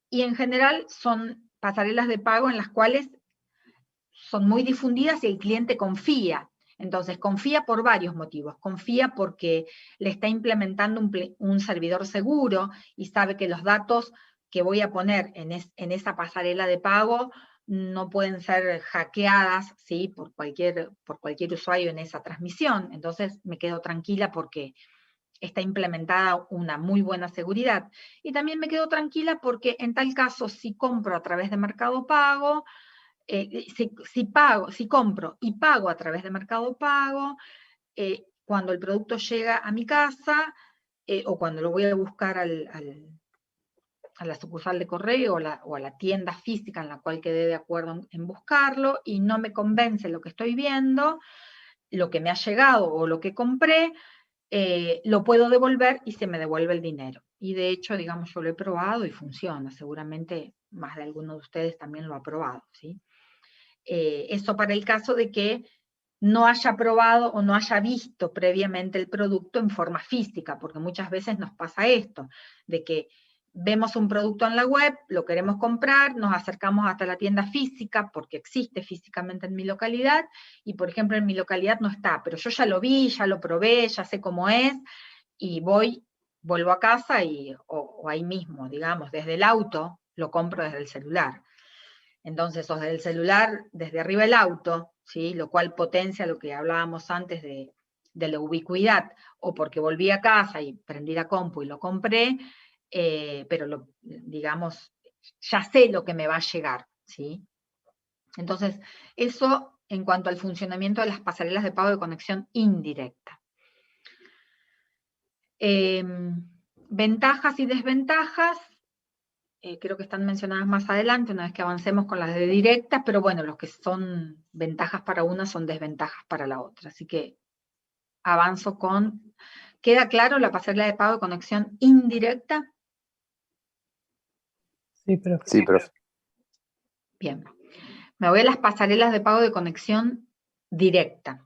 y en general son pasarelas de pago en las cuales son muy difundidas y el cliente confía. Entonces, confía por varios motivos. Confía porque le está implementando un servidor seguro y sabe que los datos que voy a poner en esa pasarela de pago no pueden ser hackeadas, ¿sí? por cualquier usuario en esa transmisión. Entonces me quedo tranquila porque está implementada una muy buena seguridad. Y también me quedo tranquila porque en tal caso, si compro a través de Mercado Pago, si compro y pago a través de Mercado Pago, cuando el producto llega a mi casa, o cuando lo voy a buscar a la sucursal de correo o a la tienda física en la cual quedé de acuerdo en buscarlo, y no me convence lo que estoy viendo, lo que me ha llegado o lo que compré, lo puedo devolver y se me devuelve el dinero. Y de hecho, digamos, yo lo he probado y funciona. Seguramente más de alguno de ustedes también lo ha probado, ¿sí? Eso para el caso de que no haya probado o no haya visto previamente el producto en forma física, porque muchas veces nos pasa esto, de que vemos un producto en la web, lo queremos comprar, nos acercamos hasta la tienda física, porque existe físicamente en mi localidad, y por ejemplo en mi localidad no está, pero yo ya lo vi, ya lo probé, ya sé cómo es, y vuelvo a casa o ahí mismo, digamos, desde el auto, lo compro desde el celular. Entonces, o desde el celular, desde arriba del auto, ¿sí? Lo cual potencia lo que hablábamos antes de la ubicuidad, o porque volví a casa y prendí la compu y lo compré, pero digamos, ya sé lo que me va a llegar, ¿sí? Entonces, eso en cuanto al funcionamiento de las pasarelas de pago de conexión indirecta. Ventajas y desventajas, creo que están mencionadas más adelante, una vez que avancemos con las de directas, pero bueno, los que son ventajas para una son desventajas para la otra. Así que avanzo con... ¿Queda claro la pasarela de pago de conexión indirecta? Sí, profe. Sí, profe. Bien. Me voy a las pasarelas de pago de conexión directa.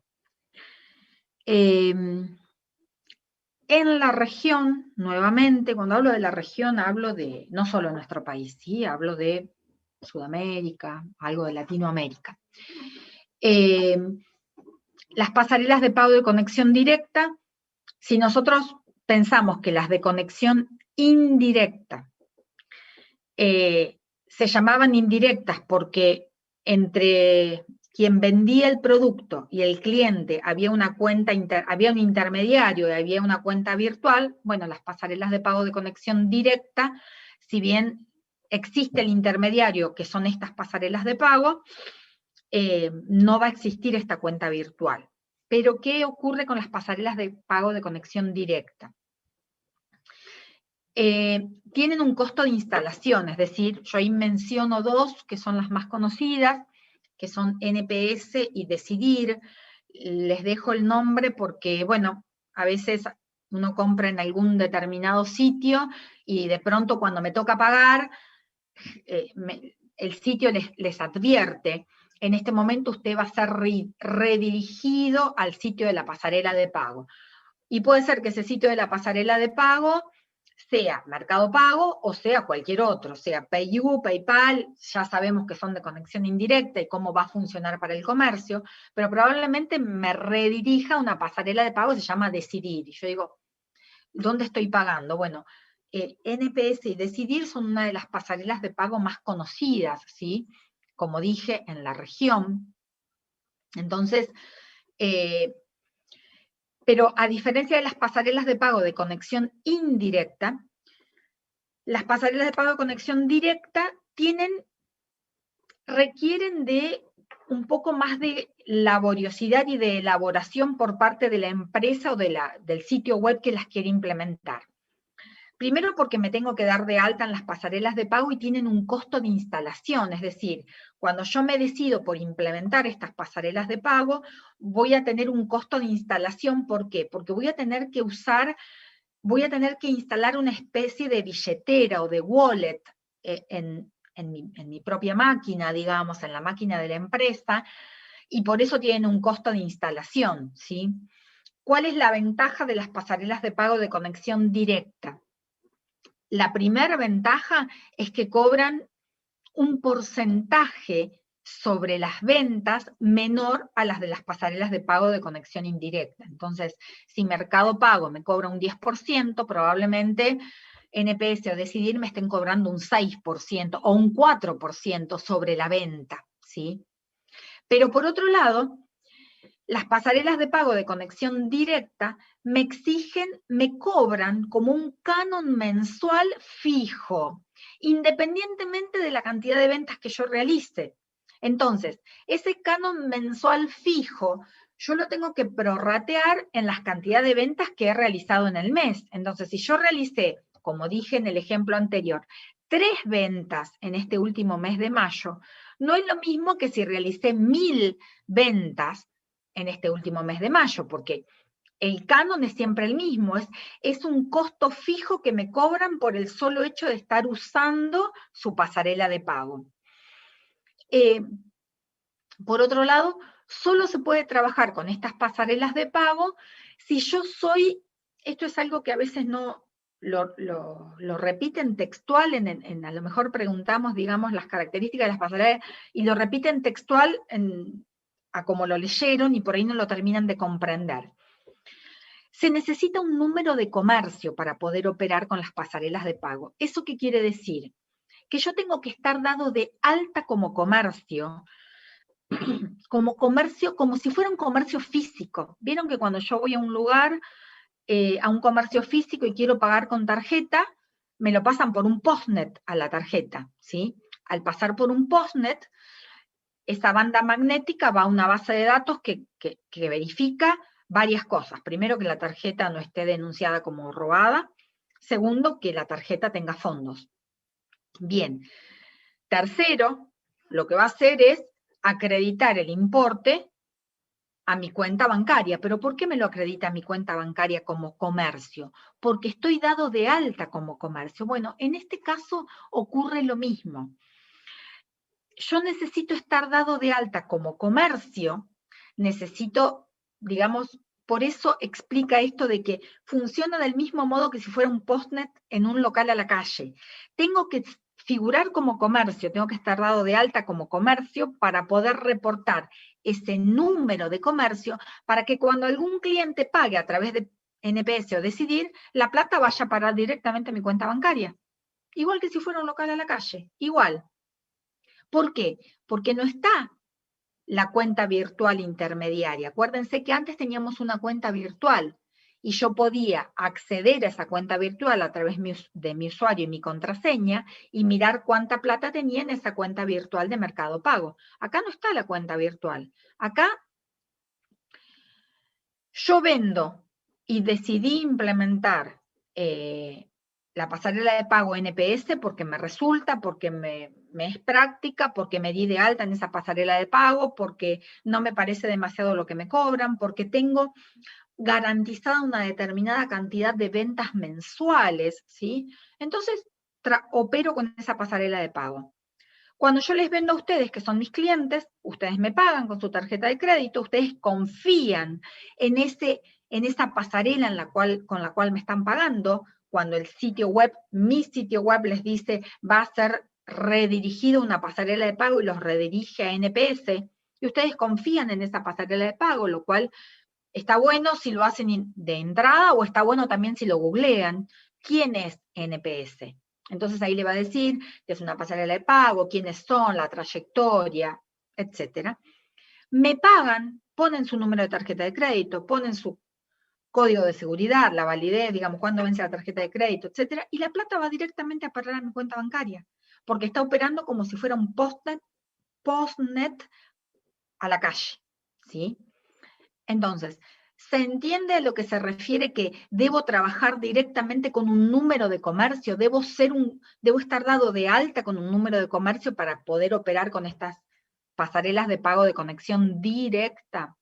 En la región, nuevamente, cuando hablo de la región, hablo de no solo de nuestro país, ¿sí? Hablo de Sudamérica, algo de Latinoamérica. Las pasarelas de pago de conexión directa, si nosotros pensamos que las de conexión indirecta se llamaban indirectas porque entre quien vendía el producto y el cliente había una cuenta, había un intermediario y había una cuenta virtual, bueno, las pasarelas de pago de conexión directa, si bien existe el intermediario, que son estas pasarelas de pago, no va a existir esta cuenta virtual. Pero, ¿qué ocurre con las pasarelas de pago de conexión directa? Tienen un costo de instalación, es decir, yo ahí menciono dos que son las más conocidas, que son NPS y Decidir. Les dejo el nombre porque, bueno, a veces uno compra en algún determinado sitio y de pronto cuando me toca pagar, el sitio les advierte: en este momento usted va a ser redirigido al sitio de la pasarela de pago. Y puede ser que ese sitio de la pasarela de pago sea Mercado Pago o sea cualquier otro, sea PayU, PayPal, ya sabemos que son de conexión indirecta y cómo va a funcionar para el comercio, pero probablemente me redirija a una pasarela de pago que se llama Decidir. Y yo digo, ¿dónde estoy pagando? Bueno, NPS y Decidir son una de las pasarelas de pago más conocidas, ¿sí? Como dije, en la región. Entonces, pero a diferencia de las pasarelas de pago de conexión indirecta, las pasarelas de pago de conexión directa requieren de un poco más de laboriosidad y de elaboración por parte de la empresa o del sitio web que las quiere implementar. Primero porque me tengo que dar de alta en las pasarelas de pago y tienen un costo de instalación, es decir, cuando yo me decido por implementar estas pasarelas de pago, voy a tener un costo de instalación. ¿Por qué? Porque voy a tener que instalar una especie de billetera o de wallet en mi propia máquina, digamos, en la máquina de la empresa, y por eso tienen un costo de instalación, ¿sí? ¿Cuál es la ventaja de las pasarelas de pago de conexión directa? La primera ventaja es que cobran un porcentaje sobre las ventas menor a las de las pasarelas de pago de conexión indirecta. Entonces, si Mercado Pago me cobra un 10%, probablemente NPS o Decidir me estén cobrando un 6% o un 4% sobre la venta, ¿sí? Pero por otro lado, las pasarelas de pago de conexión directa me exigen, me cobran como un canon mensual fijo, independientemente de la cantidad de ventas que yo realice. Entonces, ese canon mensual fijo, yo lo tengo que prorratear en las cantidades de ventas que he realizado en el mes. Entonces, si yo realicé, como dije en el ejemplo anterior, 3 ventas en este último mes de mayo, no es lo mismo que si realicé 1000 ventas en este último mes de mayo, porque el canon es siempre el mismo, es un costo fijo que me cobran por el solo hecho de estar usando su pasarela de pago. Por otro lado, solo se puede trabajar con estas pasarelas de pago si yo soy, esto es algo que a veces no lo repiten textual, a lo mejor preguntamos, digamos, las características de las pasarelas, y lo repiten textual a como lo leyeron y por ahí no lo terminan de comprender. Se necesita un número de comercio para poder operar con las pasarelas de pago. ¿Eso qué quiere decir? Que yo tengo que estar dado de alta como comercio, como si fuera un comercio físico. Vieron que cuando yo voy a un lugar, a un comercio físico y quiero pagar con tarjeta, me lo pasan por un postnet a la tarjeta, ¿sí? Al pasar por un postnet, esa banda magnética va a una base de datos que verifica varias cosas. Primero, que la tarjeta no esté denunciada como robada. Segundo, que la tarjeta tenga fondos. Bien. Tercero, lo que va a hacer es acreditar el importe a mi cuenta bancaria. ¿Pero por qué me lo acredita a mi cuenta bancaria como comercio? Porque estoy dado de alta como comercio. Bueno, en este caso ocurre lo mismo. Yo necesito estar dado de alta como comercio, necesito, digamos, por eso explica esto de que funciona del mismo modo que si fuera un postnet en un local a la calle. Tengo que figurar como comercio, tengo que estar dado de alta como comercio para poder reportar ese número de comercio para que cuando algún cliente pague a través de NPS o Decidir, la plata vaya a parar directamente a mi cuenta bancaria. Igual que si fuera un local a la calle, igual. ¿Por qué? Porque no está la cuenta virtual intermediaria. Acuérdense que antes teníamos una cuenta virtual y yo podía acceder a esa cuenta virtual a través de mi usuario y mi contraseña y mirar cuánta plata tenía en esa cuenta virtual de Mercado Pago. Acá no está la cuenta virtual. Acá yo vendo y decidí implementar la pasarela de pago NPS porque me resulta, porque me es práctica, porque me di de alta en esa pasarela de pago, porque no me parece demasiado lo que me cobran, porque tengo garantizada una determinada cantidad de ventas mensuales, ¿sí? Entonces, opero con esa pasarela de pago. Cuando yo les vendo a ustedes, que son mis clientes, ustedes me pagan con su tarjeta de crédito, ustedes confían en esa pasarela con la cual me están pagando. Cuando el sitio web, mi sitio web les dice va a ser redirigido a una pasarela de pago y los redirige a NPS, y ustedes confían en esa pasarela de pago, lo cual está bueno si lo hacen de entrada o está bueno también si lo googlean. ¿Quién es NPS? Entonces ahí le va a decir que es una pasarela de pago, quiénes son, la trayectoria, etc. Me pagan, ponen su número de tarjeta de crédito, ponen su código de seguridad, la validez, digamos, cuándo vence la tarjeta de crédito, etc. Y la plata va directamente a parar a mi cuenta bancaria, porque está operando como si fuera un postnet a la calle, ¿sí? Entonces, ¿se entiende a lo que se refiere que debo trabajar directamente con un número de comercio? ¿Debo estar dado de alta con un número de comercio para poder operar con estas pasarelas de pago de conexión directa?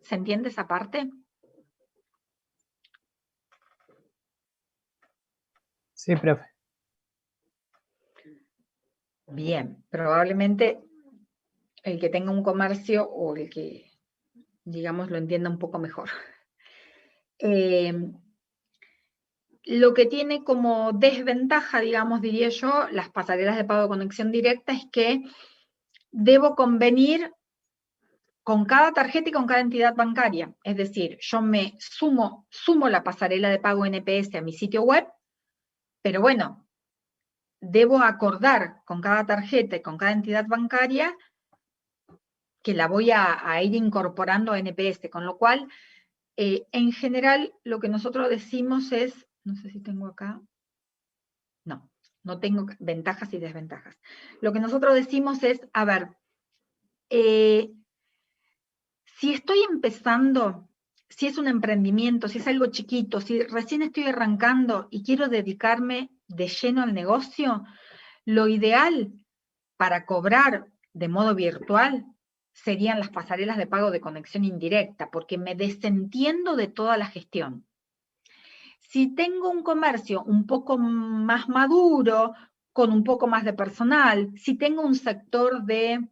¿Se entiende esa parte? Sí, profe. Bien, probablemente el que tenga un comercio o el que, digamos, lo entienda un poco mejor. Lo que tiene como desventaja, digamos, diría yo, las pasarelas de pago de conexión directa es que debo convenir con cada tarjeta y con cada entidad bancaria. Es decir, yo me sumo la pasarela de pago NPS a mi sitio web, Pero bueno, debo acordar con cada tarjeta y con cada entidad bancaria que la voy a ir incorporando a NPS, con lo cual, en general, lo que nosotros decimos es, no sé si tengo acá, no tengo ventajas y desventajas. Lo que nosotros decimos es, a ver, si estoy empezando, si es un emprendimiento, si es algo chiquito, si recién estoy arrancando y quiero dedicarme de lleno al negocio, lo ideal para cobrar de modo virtual serían las pasarelas de pago de conexión indirecta, porque me desentiendo de toda la gestión. Si tengo un comercio un poco más maduro, con un poco más de personal, si tengo un sector de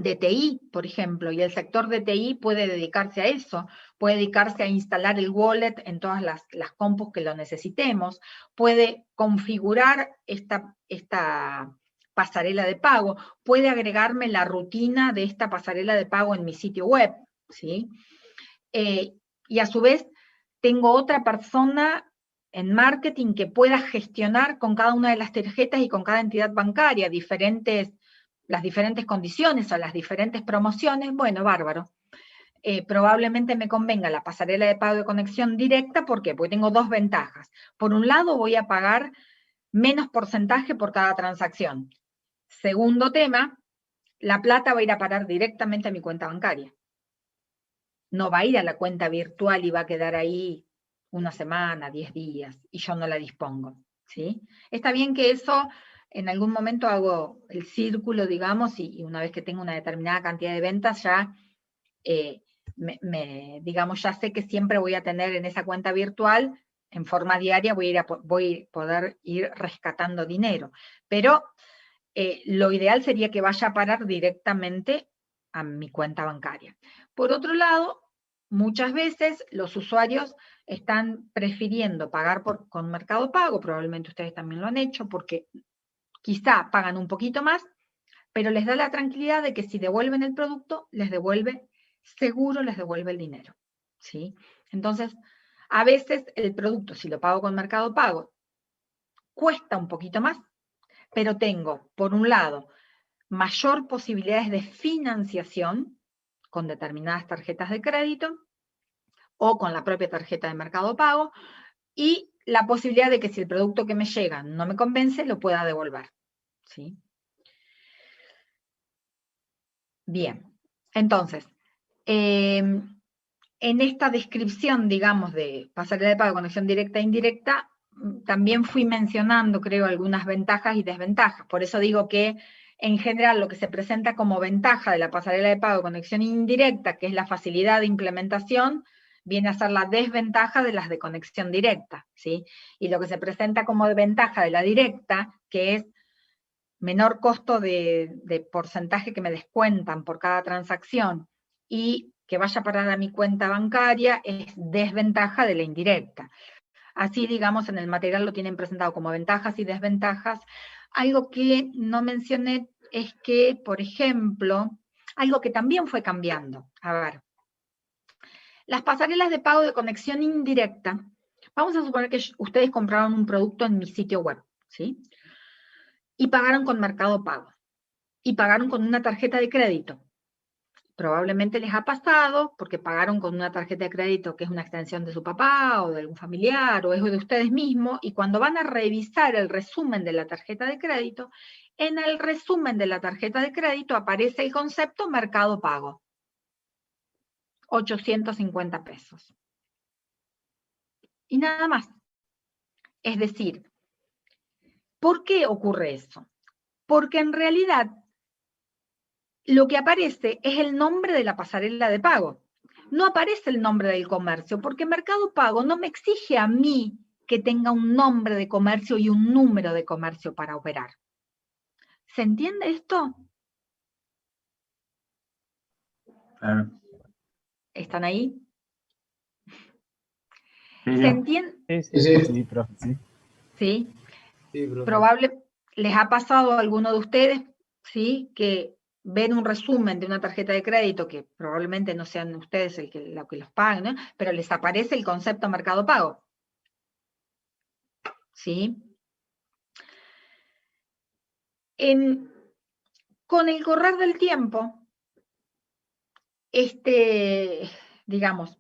TI, por ejemplo, y el sector de TI puede dedicarse a eso, puede dedicarse a instalar el wallet en todas las compus que lo necesitemos, puede configurar esta pasarela de pago, puede agregarme la rutina de esta pasarela de pago en mi sitio web, ¿sí? Y a su vez, tengo otra persona en marketing que pueda gestionar con cada una de las tarjetas y con cada entidad bancaria las diferentes condiciones o las diferentes promociones. Bueno, bárbaro. Probablemente me convenga la pasarela de pago de conexión directa. ¿Por qué? Porque tengo dos ventajas. Por un lado, voy a pagar menos porcentaje por cada transacción. Segundo tema, la plata va a ir a parar directamente a mi cuenta bancaria. No va a ir a la cuenta virtual y va a quedar ahí una semana, 10 días, y yo no la dispongo, ¿sí? Está bien que eso, en algún momento hago el círculo, digamos, y una vez que tengo una determinada cantidad de ventas, ya, digamos, ya sé que siempre voy a tener en esa cuenta virtual, en forma diaria, voy a poder ir rescatando dinero. Pero lo ideal sería que vaya a parar directamente a mi cuenta bancaria. Por otro lado, muchas veces los usuarios están prefiriendo pagar con Mercado Pago, probablemente ustedes también lo han hecho, porque quizá pagan un poquito más, pero les da la tranquilidad de que si devuelven el producto, seguro les devuelve el dinero, ¿sí? Entonces, a veces el producto, si lo pago con Mercado Pago, cuesta un poquito más, pero tengo, por un lado, mayor posibilidades de financiación con determinadas tarjetas de crédito o con la propia tarjeta de Mercado Pago, y la posibilidad de que si el producto que me llega no me convence, lo pueda devolver, ¿sí? Bien, entonces, en esta descripción, digamos, de pasarela de pago, conexión directa e indirecta, también fui mencionando, creo, algunas ventajas y desventajas. Por eso digo que, en general, lo que se presenta como ventaja de la pasarela de pago, conexión indirecta, que es la facilidad de implementación, viene a ser la desventaja de las de conexión directa, ¿sí? Y lo que se presenta como ventaja de la directa, que es menor costo de porcentaje que me descuentan por cada transacción, y que vaya a parar a mi cuenta bancaria, es desventaja de la indirecta. Así, digamos, en el material lo tienen presentado como ventajas y desventajas. Algo que no mencioné es que, por ejemplo, algo que también fue cambiando. A ver, las pasarelas de pago de conexión indirecta, vamos a suponer que ustedes compraron un producto en mi sitio web, ¿sí? Y pagaron con Mercado Pago. Y pagaron con una tarjeta de crédito. Probablemente les ha pasado porque pagaron con una tarjeta de crédito que es una extensión de su papá o de algún familiar o es de ustedes mismos, y cuando van a revisar el resumen de la tarjeta de crédito, en el resumen de la tarjeta de crédito aparece el concepto Mercado Pago. 850 pesos. Y nada más. Es decir, ¿por qué ocurre eso? Porque en realidad lo que aparece es el nombre de la pasarela de pago. No aparece el nombre del comercio, porque Mercado Pago no me exige a mí que tenga un nombre de comercio y un número de comercio para operar. ¿Se entiende esto? Claro. ¿Están ahí? Sí, ¿Se entiende? sí, profe, sí. ¿Sí? Sí, profe. Probable, les ha pasado a alguno de ustedes, ¿sí? Que ven un resumen de una tarjeta de crédito, que probablemente no sean ustedes los que los pagan, ¿no? Pero les aparece el concepto Mercado Pago. ¿sí? Con el correr del tiempo, digamos,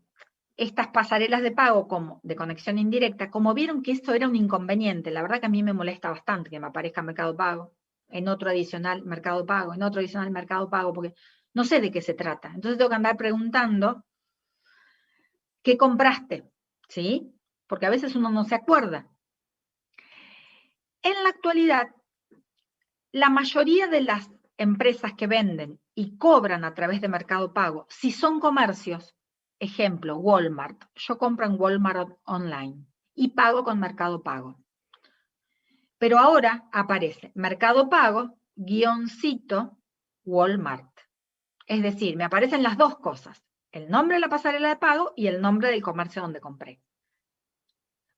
estas pasarelas de pago como de conexión indirecta, como vieron que esto era un inconveniente, la verdad que a mí me molesta bastante que me aparezca Mercado Pago, en otro adicional Mercado Pago, en otro adicional Mercado Pago, porque no sé de qué se trata. Entonces tengo que andar preguntando qué compraste, ¿sí? Porque a veces uno no se acuerda. En la actualidad, la mayoría de las empresas que venden y cobran a través de Mercado Pago, si son comercios, ejemplo, Walmart, yo compro en Walmart online y pago con Mercado Pago. Pero ahora aparece Mercado Pago, guioncito, Walmart. Es decir, me aparecen las dos cosas, el nombre de la pasarela de pago y el nombre del comercio donde compré.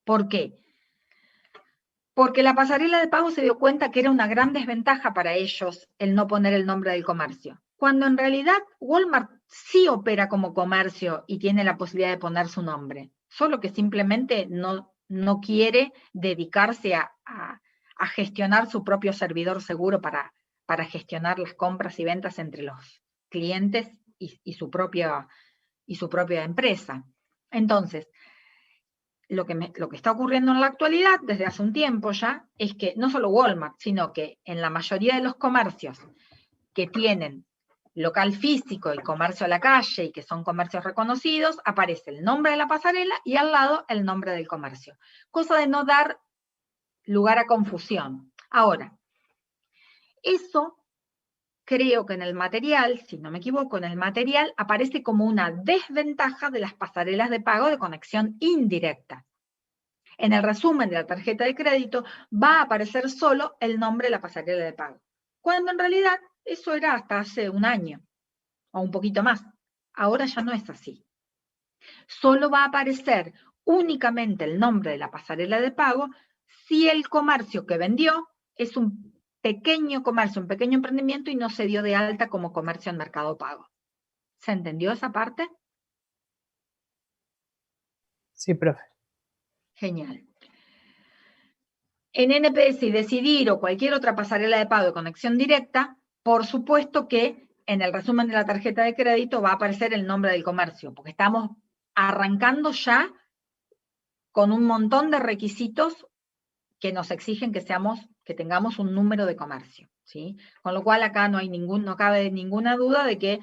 ¿Por qué? Porque la pasarela de pago se dio cuenta que era una gran desventaja para ellos el no poner el nombre del comercio. Cuando en realidad Walmart sí opera como comercio y tiene la posibilidad de poner su nombre, solo que simplemente no quiere dedicarse a gestionar su propio servidor seguro para gestionar las compras y ventas entre los clientes y su propia empresa. Entonces, lo que está ocurriendo en la actualidad, desde hace un tiempo ya, es que no solo Walmart, sino que en la mayoría de los comercios que tienen local físico y comercio a la calle y que son comercios reconocidos, aparece el nombre de la pasarela y al lado el nombre del comercio. Cosa de no dar lugar a confusión. Ahora, eso creo que en el material, si no me equivoco, en el material aparece como una desventaja de las pasarelas de pago de conexión indirecta. En el resumen de la tarjeta de crédito va a aparecer solo el nombre de la pasarela de pago, cuando en realidad eso era hasta hace un año, o un poquito más. Ahora ya no es así. Solo va a aparecer únicamente el nombre de la pasarela de pago si el comercio que vendió es un pequeño comercio, un pequeño emprendimiento y no se dio de alta como comercio en Mercado Pago. ¿Se entendió esa parte? Sí, profe. Genial. En NPS y Decidir o cualquier otra pasarela de pago de conexión directa, por supuesto que en el resumen de la tarjeta de crédito va a aparecer el nombre del comercio, porque estamos arrancando ya con un montón de requisitos que nos exigen que tengamos un número de comercio, ¿sí? Con lo cual acá no cabe ninguna duda de que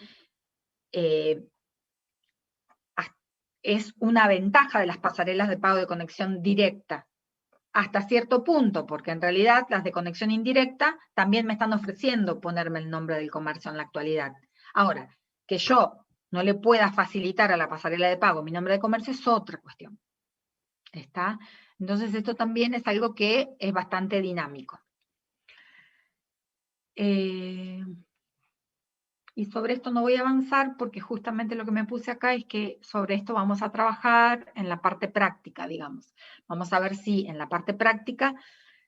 es una ventaja de las pasarelas de pago de conexión directa, hasta cierto punto, porque en realidad las de conexión indirecta también me están ofreciendo ponerme el nombre del comercio en la actualidad. Ahora, que yo no le pueda facilitar a la pasarela de pago mi nombre de comercio es otra cuestión. ¿Está? Entonces esto también es algo que es bastante dinámico. Y sobre esto no voy a avanzar porque justamente lo que me puse acá es que sobre esto vamos a trabajar en la parte práctica, digamos. Vamos a ver si en la parte práctica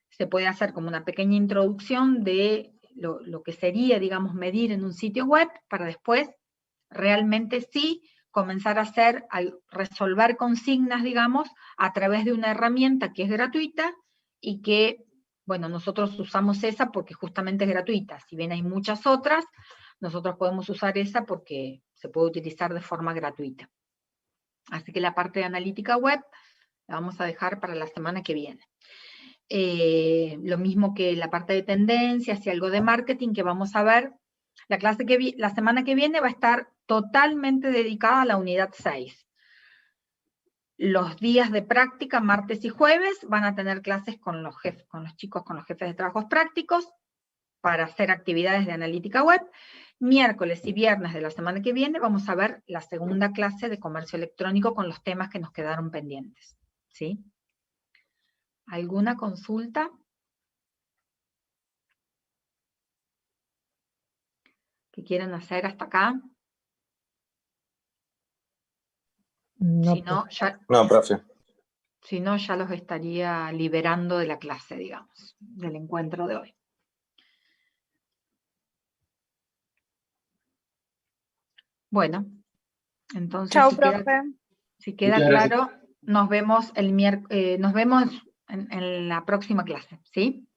se puede hacer como una pequeña introducción de lo que sería, digamos, medir en un sitio web para después realmente sí comenzar a resolver consignas, digamos, a través de una herramienta que es gratuita y que, bueno, nosotros usamos esa porque justamente es gratuita. Si bien hay muchas otras, nosotros podemos usar esa porque se puede utilizar de forma gratuita. Así que la parte de analítica web la vamos a dejar para la semana que viene. Lo mismo que la parte de tendencias y algo de marketing que vamos a ver. La semana que viene va a estar totalmente dedicada a la unidad 6. Los días de práctica, martes y jueves, van a tener clases con los chicos, con los jefes de trabajos prácticos, para hacer actividades de analítica web. Miércoles y viernes de la semana que viene vamos a ver la segunda clase de comercio electrónico con los temas que nos quedaron pendientes. ¿Sí? ¿Alguna consulta? ¿Que quieran hacer hasta acá? No, Si no, No, profe. Si no, ya los estaría liberando de la clase, digamos, del encuentro de hoy. Bueno, entonces Chao, profe. si queda claro, nos vemos en la próxima clase, ¿sí?